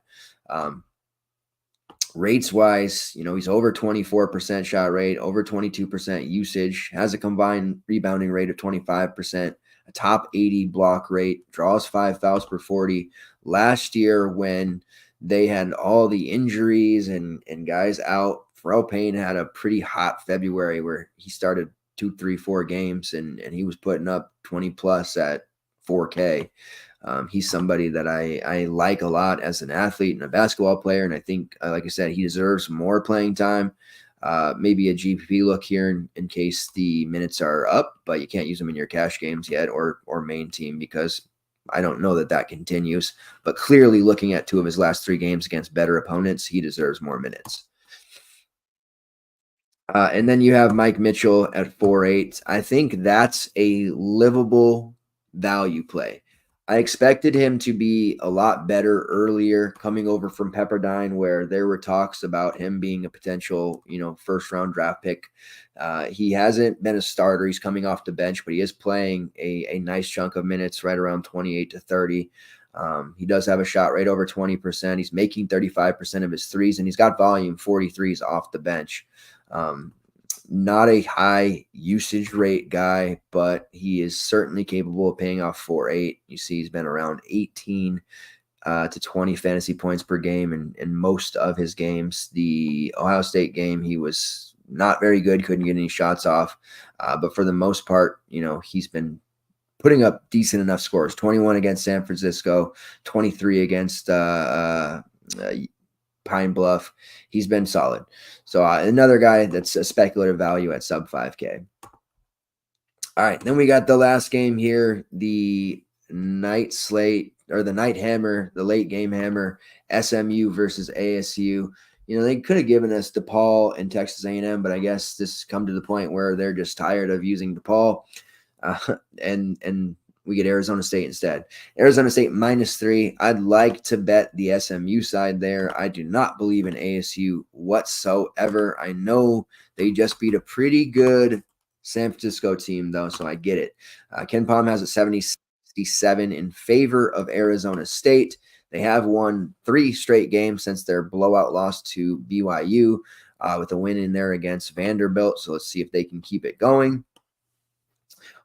Rates wise, he's over 24% shot rate, over 22% usage, has a combined rebounding rate of 25%, a top 80 block rate, draws 5 fouls per 40. Last year, when they had all the injuries and guys out, Pharrell Payne had a pretty hot February where he started 2, 3, 4 games and he was putting up 20 plus at 4K. He's somebody that I like a lot as an athlete and a basketball player. And I think, like I said, he deserves more playing time. Maybe a GPP look here in case the minutes are up, but you can't use them in your cash games yet or main team, because I don't know that continues. But clearly, looking at 2 of his last 3 games against better opponents, he deserves more minutes. And then you have Mike Mitchell at 4.8. I think that's a livable value play. I expected him to be a lot better earlier, coming over from Pepperdine, where there were talks about him being a potential, first-round draft pick. He hasn't been a starter. He's coming off the bench, but he is playing a nice chunk of minutes, right around 28 to 30. He does have a shot rate over 20%. He's making 35% of his threes, and he's got volume, 43s off the bench. Not a high usage rate guy, but he is certainly capable of paying off 4.8. You see, he's been around 18 to 20 fantasy points per game in most of his games. The Ohio State game, he was not very good, couldn't get any shots off. But for the most part, he's been putting up decent enough scores. 21 against San Francisco, 23 against Pine Bluff. He's been solid. So another guy that's a speculative value at sub 5K. All right, then we got the last game here, the night slate, or the night hammer, the late game hammer, SMU versus ASU. They could have given us DePaul and Texas A&M, but I guess this has come to the point where they're just tired of using DePaul, and we get Arizona State instead. Arizona State -3. I'd like to bet the SMU side there. I do not believe in ASU whatsoever. I know they just beat a pretty good San Francisco team, though, so I get it. Ken Palm has a 77 in favor of Arizona State. They have won 3 straight games since their blowout loss to BYU, with a win in there against Vanderbilt. So let's see if they can keep it going.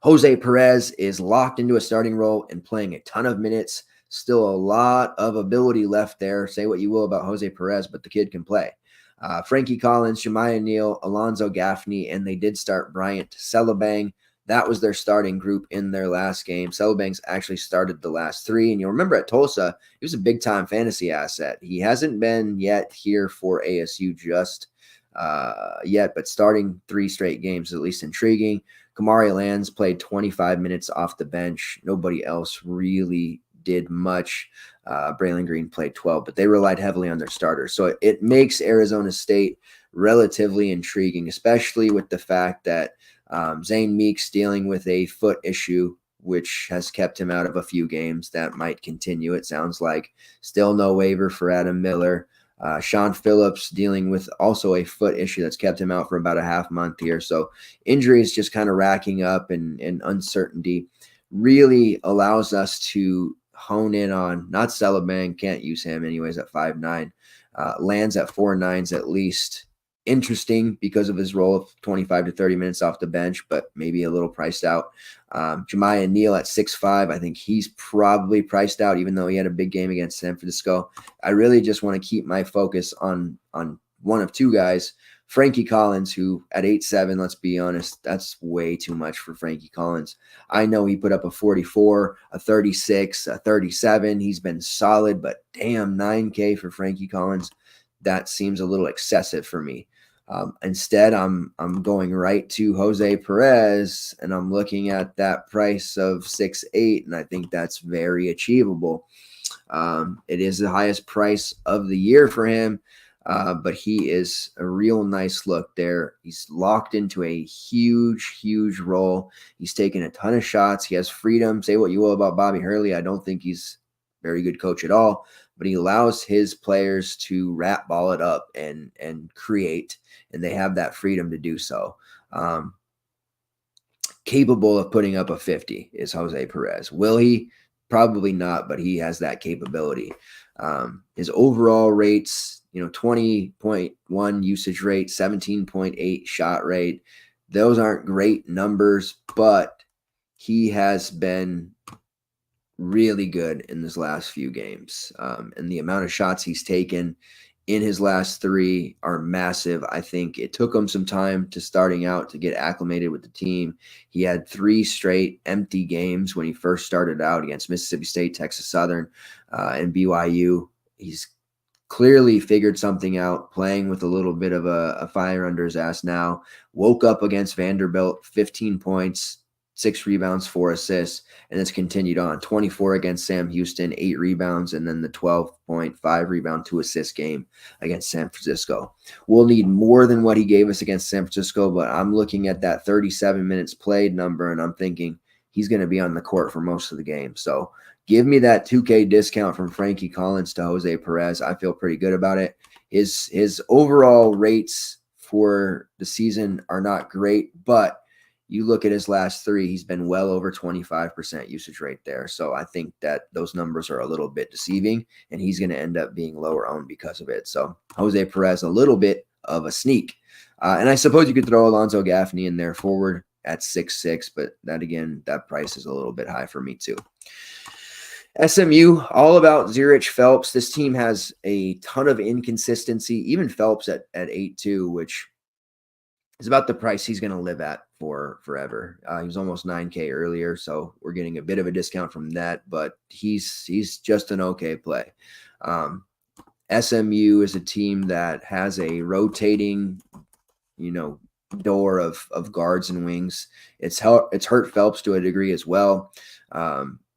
Jose Perez is locked into a starting role and playing a ton of minutes. Still a lot of ability left there. Say what you will about Jose Perez, but the kid can play. Frankie Collins, Jemiah Neal, Alonzo Gaffney, and they did start Bryant Celebang. That was their starting group in their last game. Celebang's actually started the last 3. And you'll remember at Tulsa, he was a big-time fantasy asset. He hasn't been yet here for ASU just yet, but starting 3 straight games is at least intriguing. Kamari Lands played 25 minutes off the bench. Nobody else really did much. Braylon Green played 12, but they relied heavily on their starters. So it makes Arizona State relatively intriguing, especially with the fact that Zane Meeks dealing with a foot issue, which has kept him out of a few games. That might continue, it sounds like. Still no waiver for Adam Miller. Sean Phillips dealing with also a foot issue that's kept him out for about a half month here. So injuries just kind of racking up, and uncertainty really allows us to hone in on not Celebang, can't use him anyways at 5'9". Lands at 4.9s at least. Interesting because of his role of 25 to 30 minutes off the bench, but maybe a little priced out. Jemiah Neal at 6'5". I think he's probably priced out, even though he had a big game against San Francisco. I really just want to keep my focus on one of two guys. Frankie Collins, who at 8'7", let's be honest, that's way too much for Frankie Collins. I know he put up a 44, a 36, a 37. He's been solid, but damn, 9K for Frankie Collins, that seems a little excessive for me. Instead, I'm going right to Jose Perez, and I'm looking at that price of 6'8", and I think that's very achievable. It is the highest price of the year for him, but he is a real nice look there. He's locked into a huge role. He's taken a ton of shots. He has freedom. Say what you will about Bobby Hurley. I don't think he's a very good coach at all, but he allows his players to rat ball it up and create, and they have that freedom to do so. Capable of putting up a 50 is Jose Perez. Will he? Probably not, but he has that capability. His overall rates, 20.1 usage rate, 17.8 shot rate. Those aren't great numbers, but he has been really good in his last few games. And the amount of shots he's taken in his last three are massive. I think it took him some time to starting out to get acclimated with the team. He had 3 straight empty games when he first started out against Mississippi State, Texas Southern, and BYU. He's clearly figured something out, playing with a little bit of a fire under his ass now. Woke up against Vanderbilt, 15 points, 6 rebounds, 4 assists, and it's continued on. 24 against Sam Houston, 8 rebounds, and then the 12.5 rebound, 2 assist game against San Francisco. We'll need more than what he gave us against San Francisco, but I'm looking at that 37 minutes played number, and I'm thinking he's going to be on the court for most of the game. So give me that 2K discount from Frankie Collins to Jose Perez. I feel pretty good about it. His overall rates for the season are not great, but you look at his last 3, he's been well over 25% usage rate there. So I think that those numbers are a little bit deceiving, and he's going to end up being lower owned because of it. So Jose Perez, a little bit of a sneak. And I suppose you could throw Alonzo Gaffney in there forward at 6'6", but that price is a little bit high for me too. SMU, all about Zurich Phelps. This team has a ton of inconsistency, even Phelps at 8'2", which is about the price he's going to live at for forever. He was almost 9K earlier, so we're getting a bit of a discount from that, but he's just an okay play. SMU is a team that has a rotating, door of guards and wings. It's hurt Phelps to a degree as well.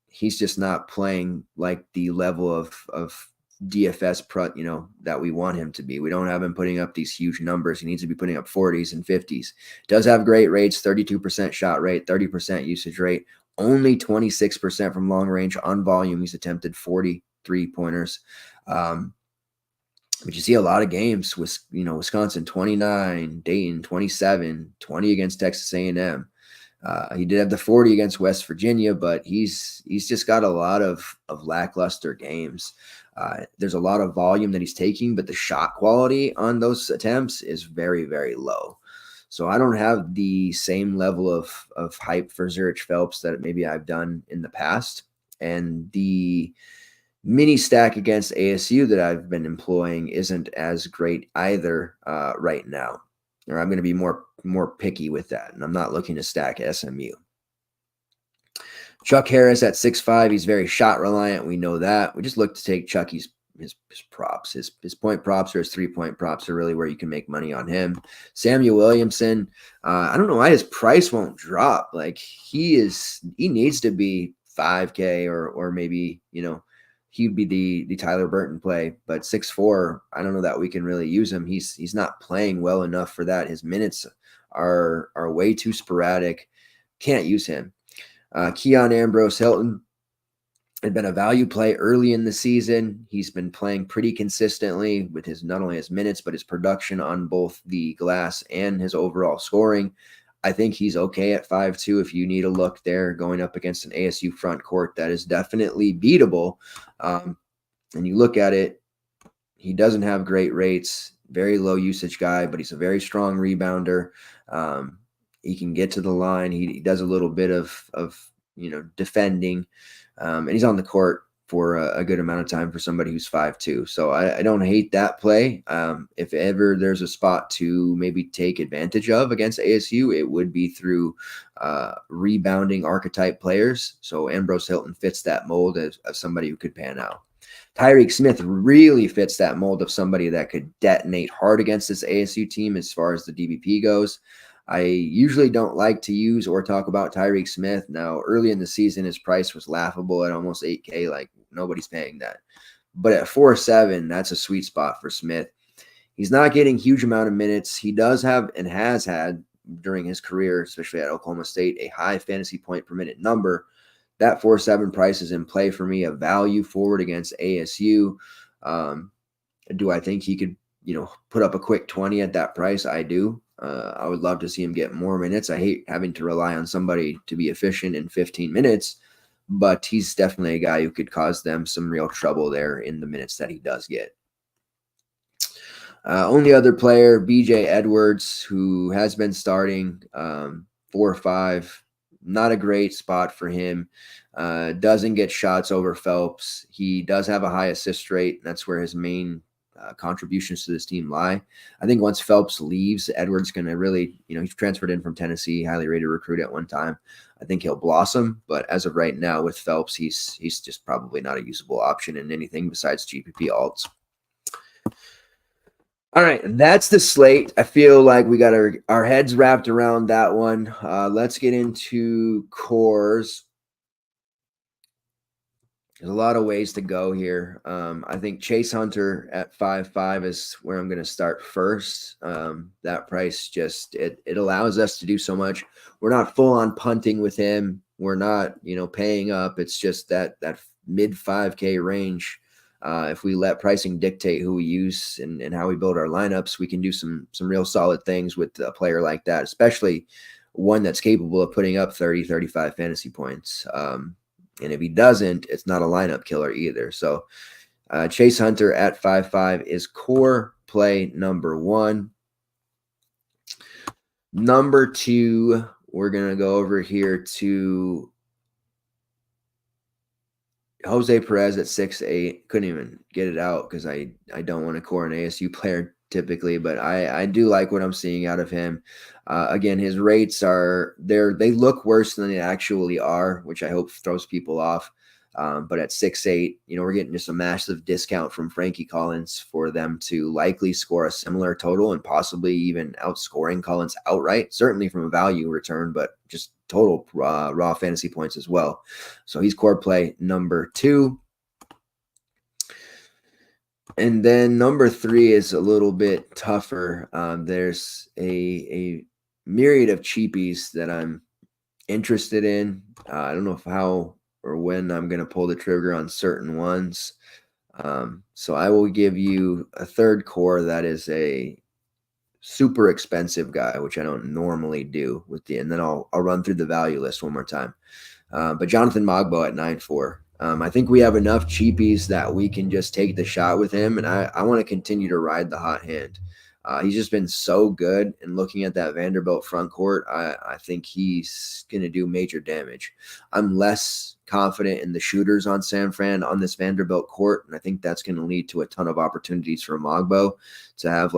He's just not playing like the level of DFS that we want him to be. We don't have him putting up these huge numbers. He needs to be putting up 40s and 50s. Does have great rates, 32% shot rate, 30% usage rate, only 26% from long range on volume. He's attempted 43 pointers. But you see a lot of games with, Wisconsin 29, Dayton 27, 20 against Texas A&M. He did have the 40 against West Virginia, but he's just got a lot of lackluster games. There's a lot of volume that he's taking, but the shot quality on those attempts is very, very low. So I don't have the same level of hype for Zurich Phelps that maybe I've done in the past. And the mini stack against ASU that I've been employing isn't as great either right now. Or I'm going to be more picky with that, and I'm not looking to stack SMU. Chuck Harris at 6'5", he's very shot reliant. We know that. We just look to take Chucky's his props. His point props or his 3-point props are really where you can make money on him. Samuel Williamson, I don't know why his price won't drop. Like he needs to be 5K or maybe, he'd be the Tyler Burton play, but 6'4", I don't know that we can really use him. He's not playing well enough for that. His minutes are way too sporadic. Can't use him. Keon Ambrose Hilton had been a value play early in the season. He's been playing pretty consistently with not only his minutes, but his production on both the glass and his overall scoring. I think he's okay at 5'2" if you need a look there going up against an ASU front court that is definitely beatable. And you look at it, he doesn't have great rates, very low usage guy, but he's a very strong rebounder. He can get to the line. He does a little bit of defending, and he's on the court for a good amount of time for somebody who's 5'2". So I don't hate that play. If ever there's a spot to maybe take advantage of against ASU, it would be through rebounding archetype players. So Ambrose Hilton fits that mold of somebody who could pan out. Tyreek Smith really fits that mold of somebody that could detonate hard against this ASU team as far as the DBP goes. I usually don't like to use or talk about Tyreek Smith. Now, early in the season, his price was laughable at almost 8K. Like, nobody's paying that. But at 4.7, that's a sweet spot for Smith. He's not getting huge amount of minutes. He does have and has had during his career, especially at Oklahoma State, a high fantasy point per minute number. That 4.7 price is in play for me, a value forward against ASU. Do I think he could, put up a quick 20 at that price? I do. I would love to see him get more minutes. I hate having to rely on somebody to be efficient in 15 minutes, but he's definitely a guy who could cause them some real trouble there in the minutes that he does get. Only other player, BJ Edwards, who has been starting 4-5. Not a great spot for him. Doesn't get shots over Phelps. He does have a high assist rate. That's where his main contributions to this team lie. I think once Phelps leaves, Edwards going to really, he's transferred in from Tennessee, highly rated recruit at one time. I think he'll blossom, but as of right now with Phelps, he's just probably not a usable option in anything besides GPP alts. All right, that's the slate. I feel like we got our heads wrapped around that one. Let's get into cores. There's a lot of ways to go here. I think Chase Hunter at 5.5 is where I'm going to start first. That price just it allows us to do so much. We're not full on punting with him. We're not paying up. It's just that mid 5K range. If we let pricing dictate who we use and how we build our lineups, we can do some real solid things with a player like that, especially one that's capable of putting up 30, 35 fantasy points. And if he doesn't, it's not a lineup killer either. So Chase Hunter at 5.5 is core play number one. Number two, we're going to go over here to Jose Perez at 6.8. Couldn't even get it out because I don't want to core an ASU player typically, but I do like what I'm seeing out of him. Again, his rates they look worse than they actually are, which I hope throws people off. But at 6.8, we're getting just a massive discount from Frankie Collins for them to likely score a similar total and possibly even outscoring Collins outright, certainly from a value return, but just total raw fantasy points as well. So he's core play number two. And then number three is a little bit tougher. There's a myriad of cheapies that I'm interested in. I don't know how or when I'm going to pull the trigger on certain ones. So I will give you a third core that is a super expensive guy, which I don't normally do and then I'll run through the value list one more time. But Jonathan Mogbo at 9.4. I think we have enough cheapies that we can just take the shot with him, and I want to continue to ride the hot hand. He's just been so good, and looking at that Vanderbilt front court, I think he's going to do major damage. I'm less confident in the shooters on San Fran on this Vanderbilt court, and I think that's going to lead to a ton of opportunities for Mogbo to have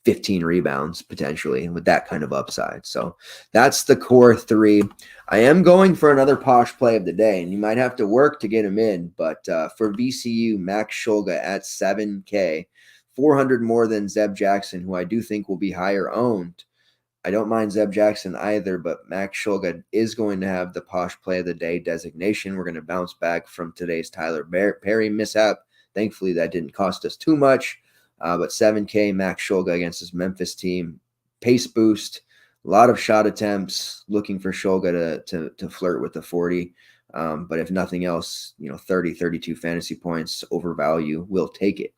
15 rebounds potentially with that kind of upside. So that's the core three. I am going for another posh play of the day, and you might have to work to get him in, but for VCU, Max Shulga at 7K, 400 more than Zeb Jackson, who I do think will be higher owned. I don't mind Zeb Jackson either, but Max Shulga is going to have the posh play of the day designation. We're going to bounce back from today's Tyler Perry mishap. Thankfully, that didn't cost us too much. But 7K Max Shulga against this Memphis team, pace boost, a lot of shot attempts, looking for Shulga to flirt with the 40. But if nothing else, 30, 32 fantasy points over value, we'll take it.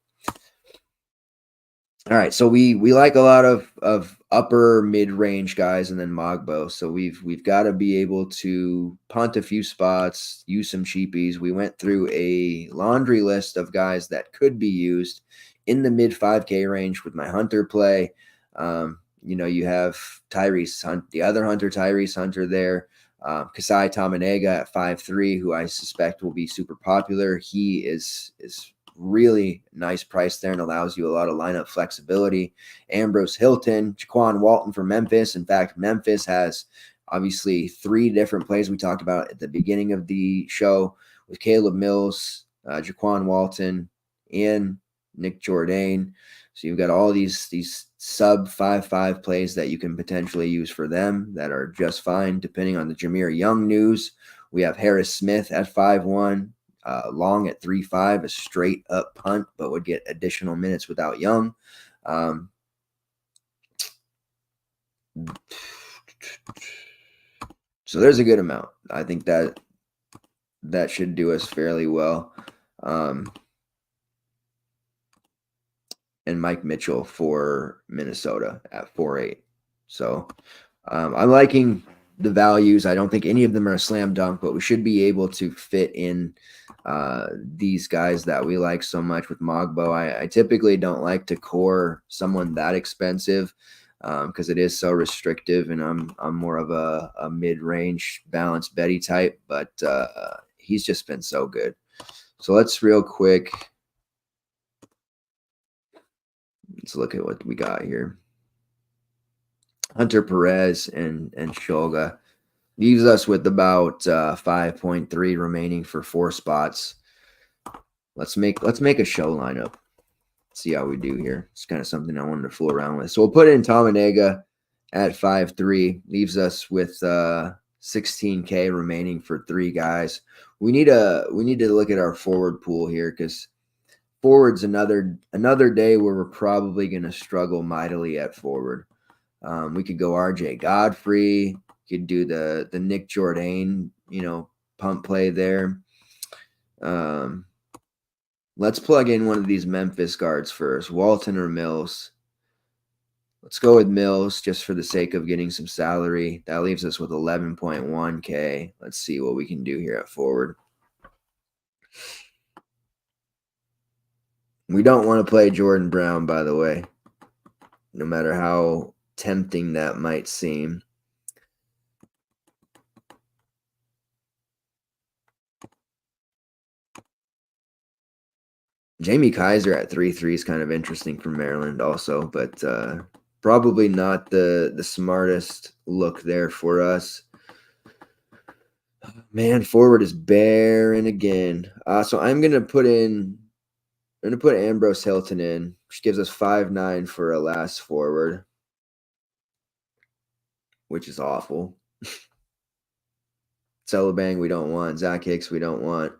All right, so we like a lot of upper mid-range guys and then Mogbo. So we've got to be able to punt a few spots, use some cheapies. We went through a laundry list of guys that could be used in the mid 5K range with my Hunter play. You have Tyrese Hunt, the other Hunter, Tyrese Hunter there. Kasai Tamanega at 5'3", who I suspect will be super popular. He is really nice price there and allows you a lot of lineup flexibility. Ambrose Hilton, Jaquan Walton for Memphis. In fact, Memphis has obviously 3 different plays we talked about at the beginning of the show with Caleb Mills, Jaquan Walton, and Nick Jourdain. So you've got all these sub 5-5 plays that you can potentially use for them that are just fine, depending on the Jameer Young news. We have Harris Smith at 5'1", Long at 3.5, a straight up punt, but would get additional minutes without Young. So there's a good amount. I think that should do us fairly well. And Mike Mitchell for Minnesota at 4.8. So I'm liking the values. I don't think any of them are a slam dunk, but we should be able to fit in these guys that we like so much with Mogbo. I typically don't like to core someone that expensive because it is so restrictive, and I'm more of a mid-range balanced Betty type, but he's just been so good. So let's real quick. Let's look at what we got here. Hunter Perez and Shoga leaves us with about 5.3 remaining for 4 spots. Let's make a show lineup. See how we do here. It's kind of something I wanted to fool around with. So we'll put in Tamanega at 5.3. Leaves us with 16K remaining for 3 guys. We need to look at our forward pool here because forward's another day where we're probably going to struggle mightily at forward. We could go RJ Godfrey. Could do the Nick Jourdain, pump play there. Let's plug in one of these Memphis guards first, Walton or Mills. Let's go with Mills just for the sake of getting some salary. That leaves us with 11.1K. Let's see what we can do here at forward. We don't want to play Jordan Brown, by the way, no matter how tempting that might seem. Jamie Kaiser at 3.3 is kind of interesting for Maryland also, but probably not the smartest look there for us. Man, forward is barren again. So I'm going to put Ambrose Hilton in, which gives us 5.9 for a last forward, which is awful. Celebang we don't want. Zach Hicks we don't want.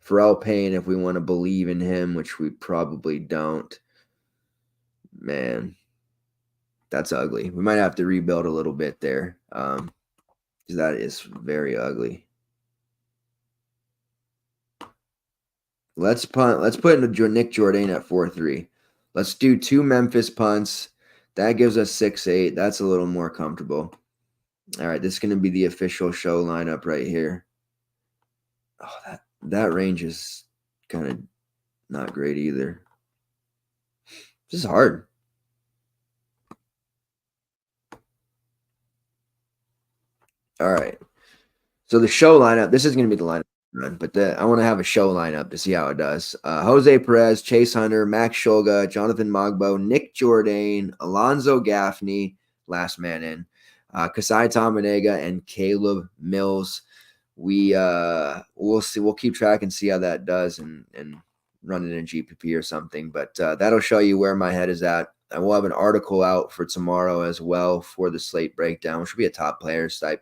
Pharrell Payne, if we want to believe in him, which we probably don't. Man, that's ugly. We might have to rebuild a little bit there because that is very ugly. Let's punt. Let's put in Nick Jourdain at 4.3. Let's do 2 Memphis punts. That gives us 6.8. That's a little more comfortable. All right, this is going to be the official show lineup right here. Oh, that range is kind of not great either. This is hard. All right. So the show lineup, this is going to be the lineup run, but I want to have a show lineup to see how it does. Jose Perez, Chase Hunter, Max Shulga, Jonathan Mogbo, Nick Jourdain, Alonzo Gaffney, last man in, Kasai Tamanega, and Caleb Mills. We'll see. We'll keep track and see how that does and run it in GPP or something. But that'll show you where my head is at. And we'll have an article out for tomorrow as well for the slate breakdown, which will be a top players type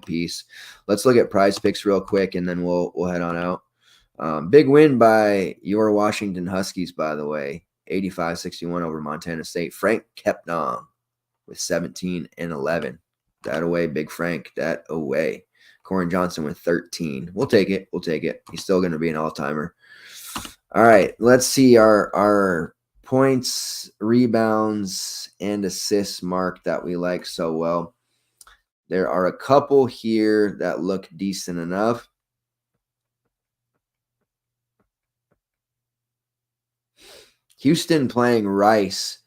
piece. Let's look at PrizePicks real quick, and then we'll head on out. Big win by your Washington Huskies, by the way, 85-61 over Montana State. Frank Kepnong with 17 and 11. That away, Big Frank. That away. Corin Johnson with 13. We'll take it. He's still going to be an all-timer. All right, let's see our points, rebounds, and assists mark that we like so well. There are a couple here that look decent enough. Houston playing Rice.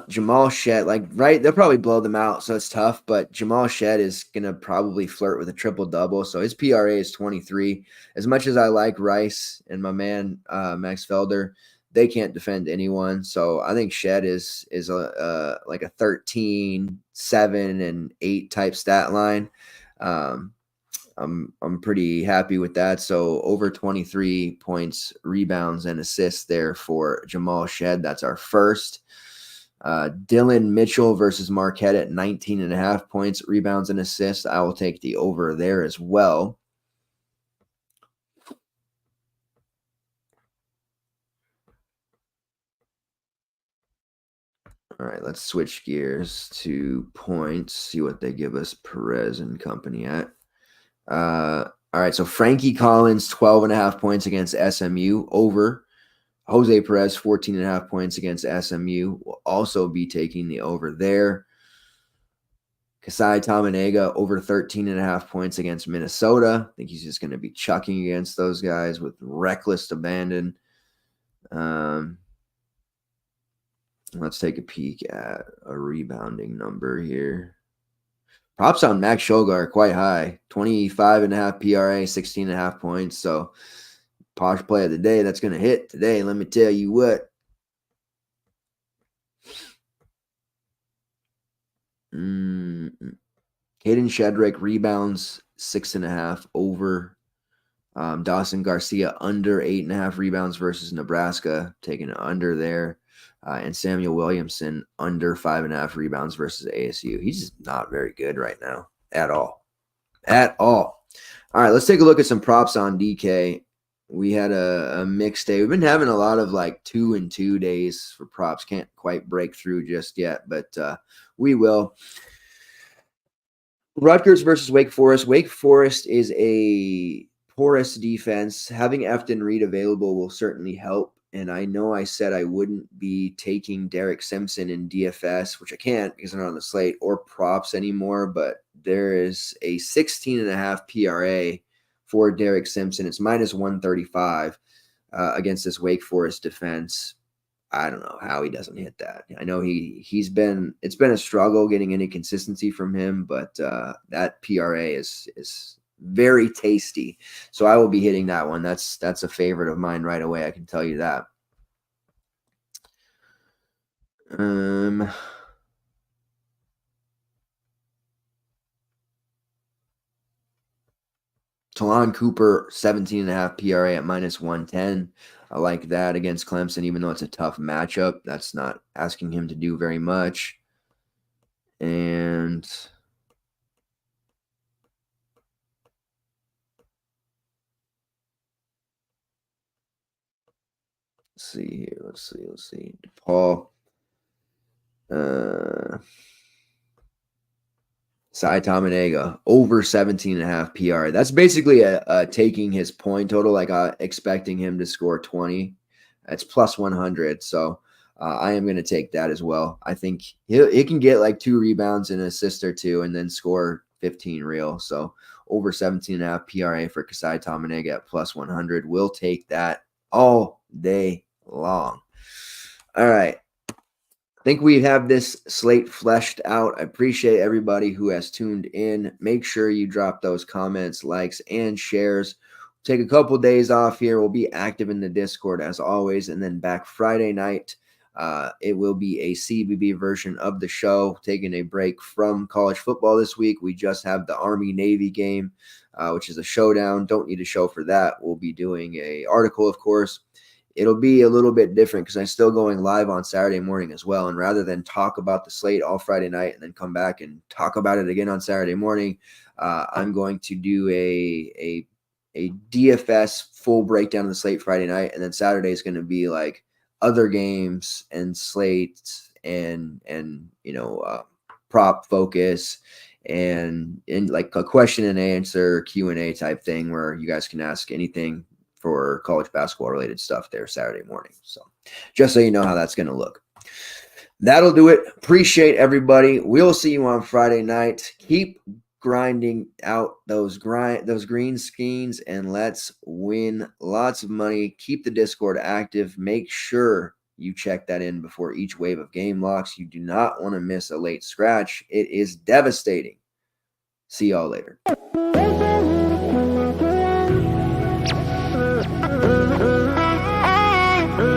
Jamal Shed, right, they'll probably blow them out, so it's tough, but Jamal Shed is going to probably flirt with a triple-double, so his PRA is 23. As much as I like Rice and my man Max Felder, they can't defend anyone, so I think Shed is like a 13, 7, and 8 type stat line. I'm pretty happy with that. So over 23 points, rebounds, and assists there for Jamal Shed. That's our first. Dylan Mitchell versus Marquette at 19.5 points, rebounds, and assists. I will take the over there as well. All right, let's switch gears to points, see what they give us Perez and company at. All right, so Frankie Collins, 12.5 points against SMU, over. Jose Perez, 14.5 points against SMU, will also be taking the over there. Kasai Tamanega, over 13.5 points against Minnesota. I think he's just going to be chucking against those guys with reckless abandon. Let's take a peek at a rebounding number here. Props on Max Shoga are quite high. 25.5 PRA, 16.5 points. So posh play of the day that's going to hit today. Let me tell you what. Caden Shedrick rebounds 6.5 over. Dawson Garcia under 8.5 rebounds versus Nebraska, taking it under there. And Samuel Williamson under 5.5 rebounds versus ASU. He's just not very good right now at all. At all. All right, let's take a look at some props on DK. We had a mixed day. We've been having a lot of 2 and 2 days for props. Can't quite break through just yet, but we will. Rutgers versus Wake Forest. Wake Forest is a porous defense. Having Efton Reed available will certainly help. And I know I said I wouldn't be taking Derek Simpson in DFS, which I can't because I'm not on the slate, or props anymore, but there is a 16.5 PRA for Derek Simpson. It's minus 135 against this Wake Forest defense. I don't know how he doesn't hit that. I know it's been a struggle getting any consistency from him, but that PRA is very tasty. So I will be hitting that one. That's a favorite of mine right away. I can tell you that. Talon Cooper, 17.5 PRA at minus 110. I like that against Clemson, even though it's a tough matchup. That's not asking him to do very much. And let's see here. Let's see. DePaul. Sai Tamanega, over 17.5 PRA. That's basically a taking his point total, expecting him to score 20. That's plus 100. So I am going to take that as well. I think he can get 2 rebounds and an assist or 2 and then score 15 real. So over 17.5 PRA for Kasai Tamanega at plus 100. We'll take that all day long. All right. I think we have this slate fleshed out. I appreciate everybody who has tuned in. Make sure you drop those comments, likes, and shares. Take a couple days off here. We'll be active in the Discord as always. And then back Friday night, it will be a CBB version of the show, taking a break from college football this week. We just have the Army-Navy game, which is a showdown. Don't need a show for that. We'll be doing an article, of course. It'll be a little bit different because I'm still going live on Saturday morning as well. And rather than talk about the slate all Friday night and then come back and talk about it again on Saturday morning, I'm going to do a DFS full breakdown of the slate Friday night. And then Saturday is going to be other games and slates and prop focus and a question and answer Q&A type thing where you guys can ask anything for college basketball related stuff there Saturday morning. So just so you know how that's going to look. That'll do it. Appreciate everybody. We'll see you on Friday night. Keep grinding out those green screens and let's win lots of money. Keep the Discord active. Make sure You check that in before each wave of game locks. You do not want to miss a late scratch. It is devastating. See y'all later.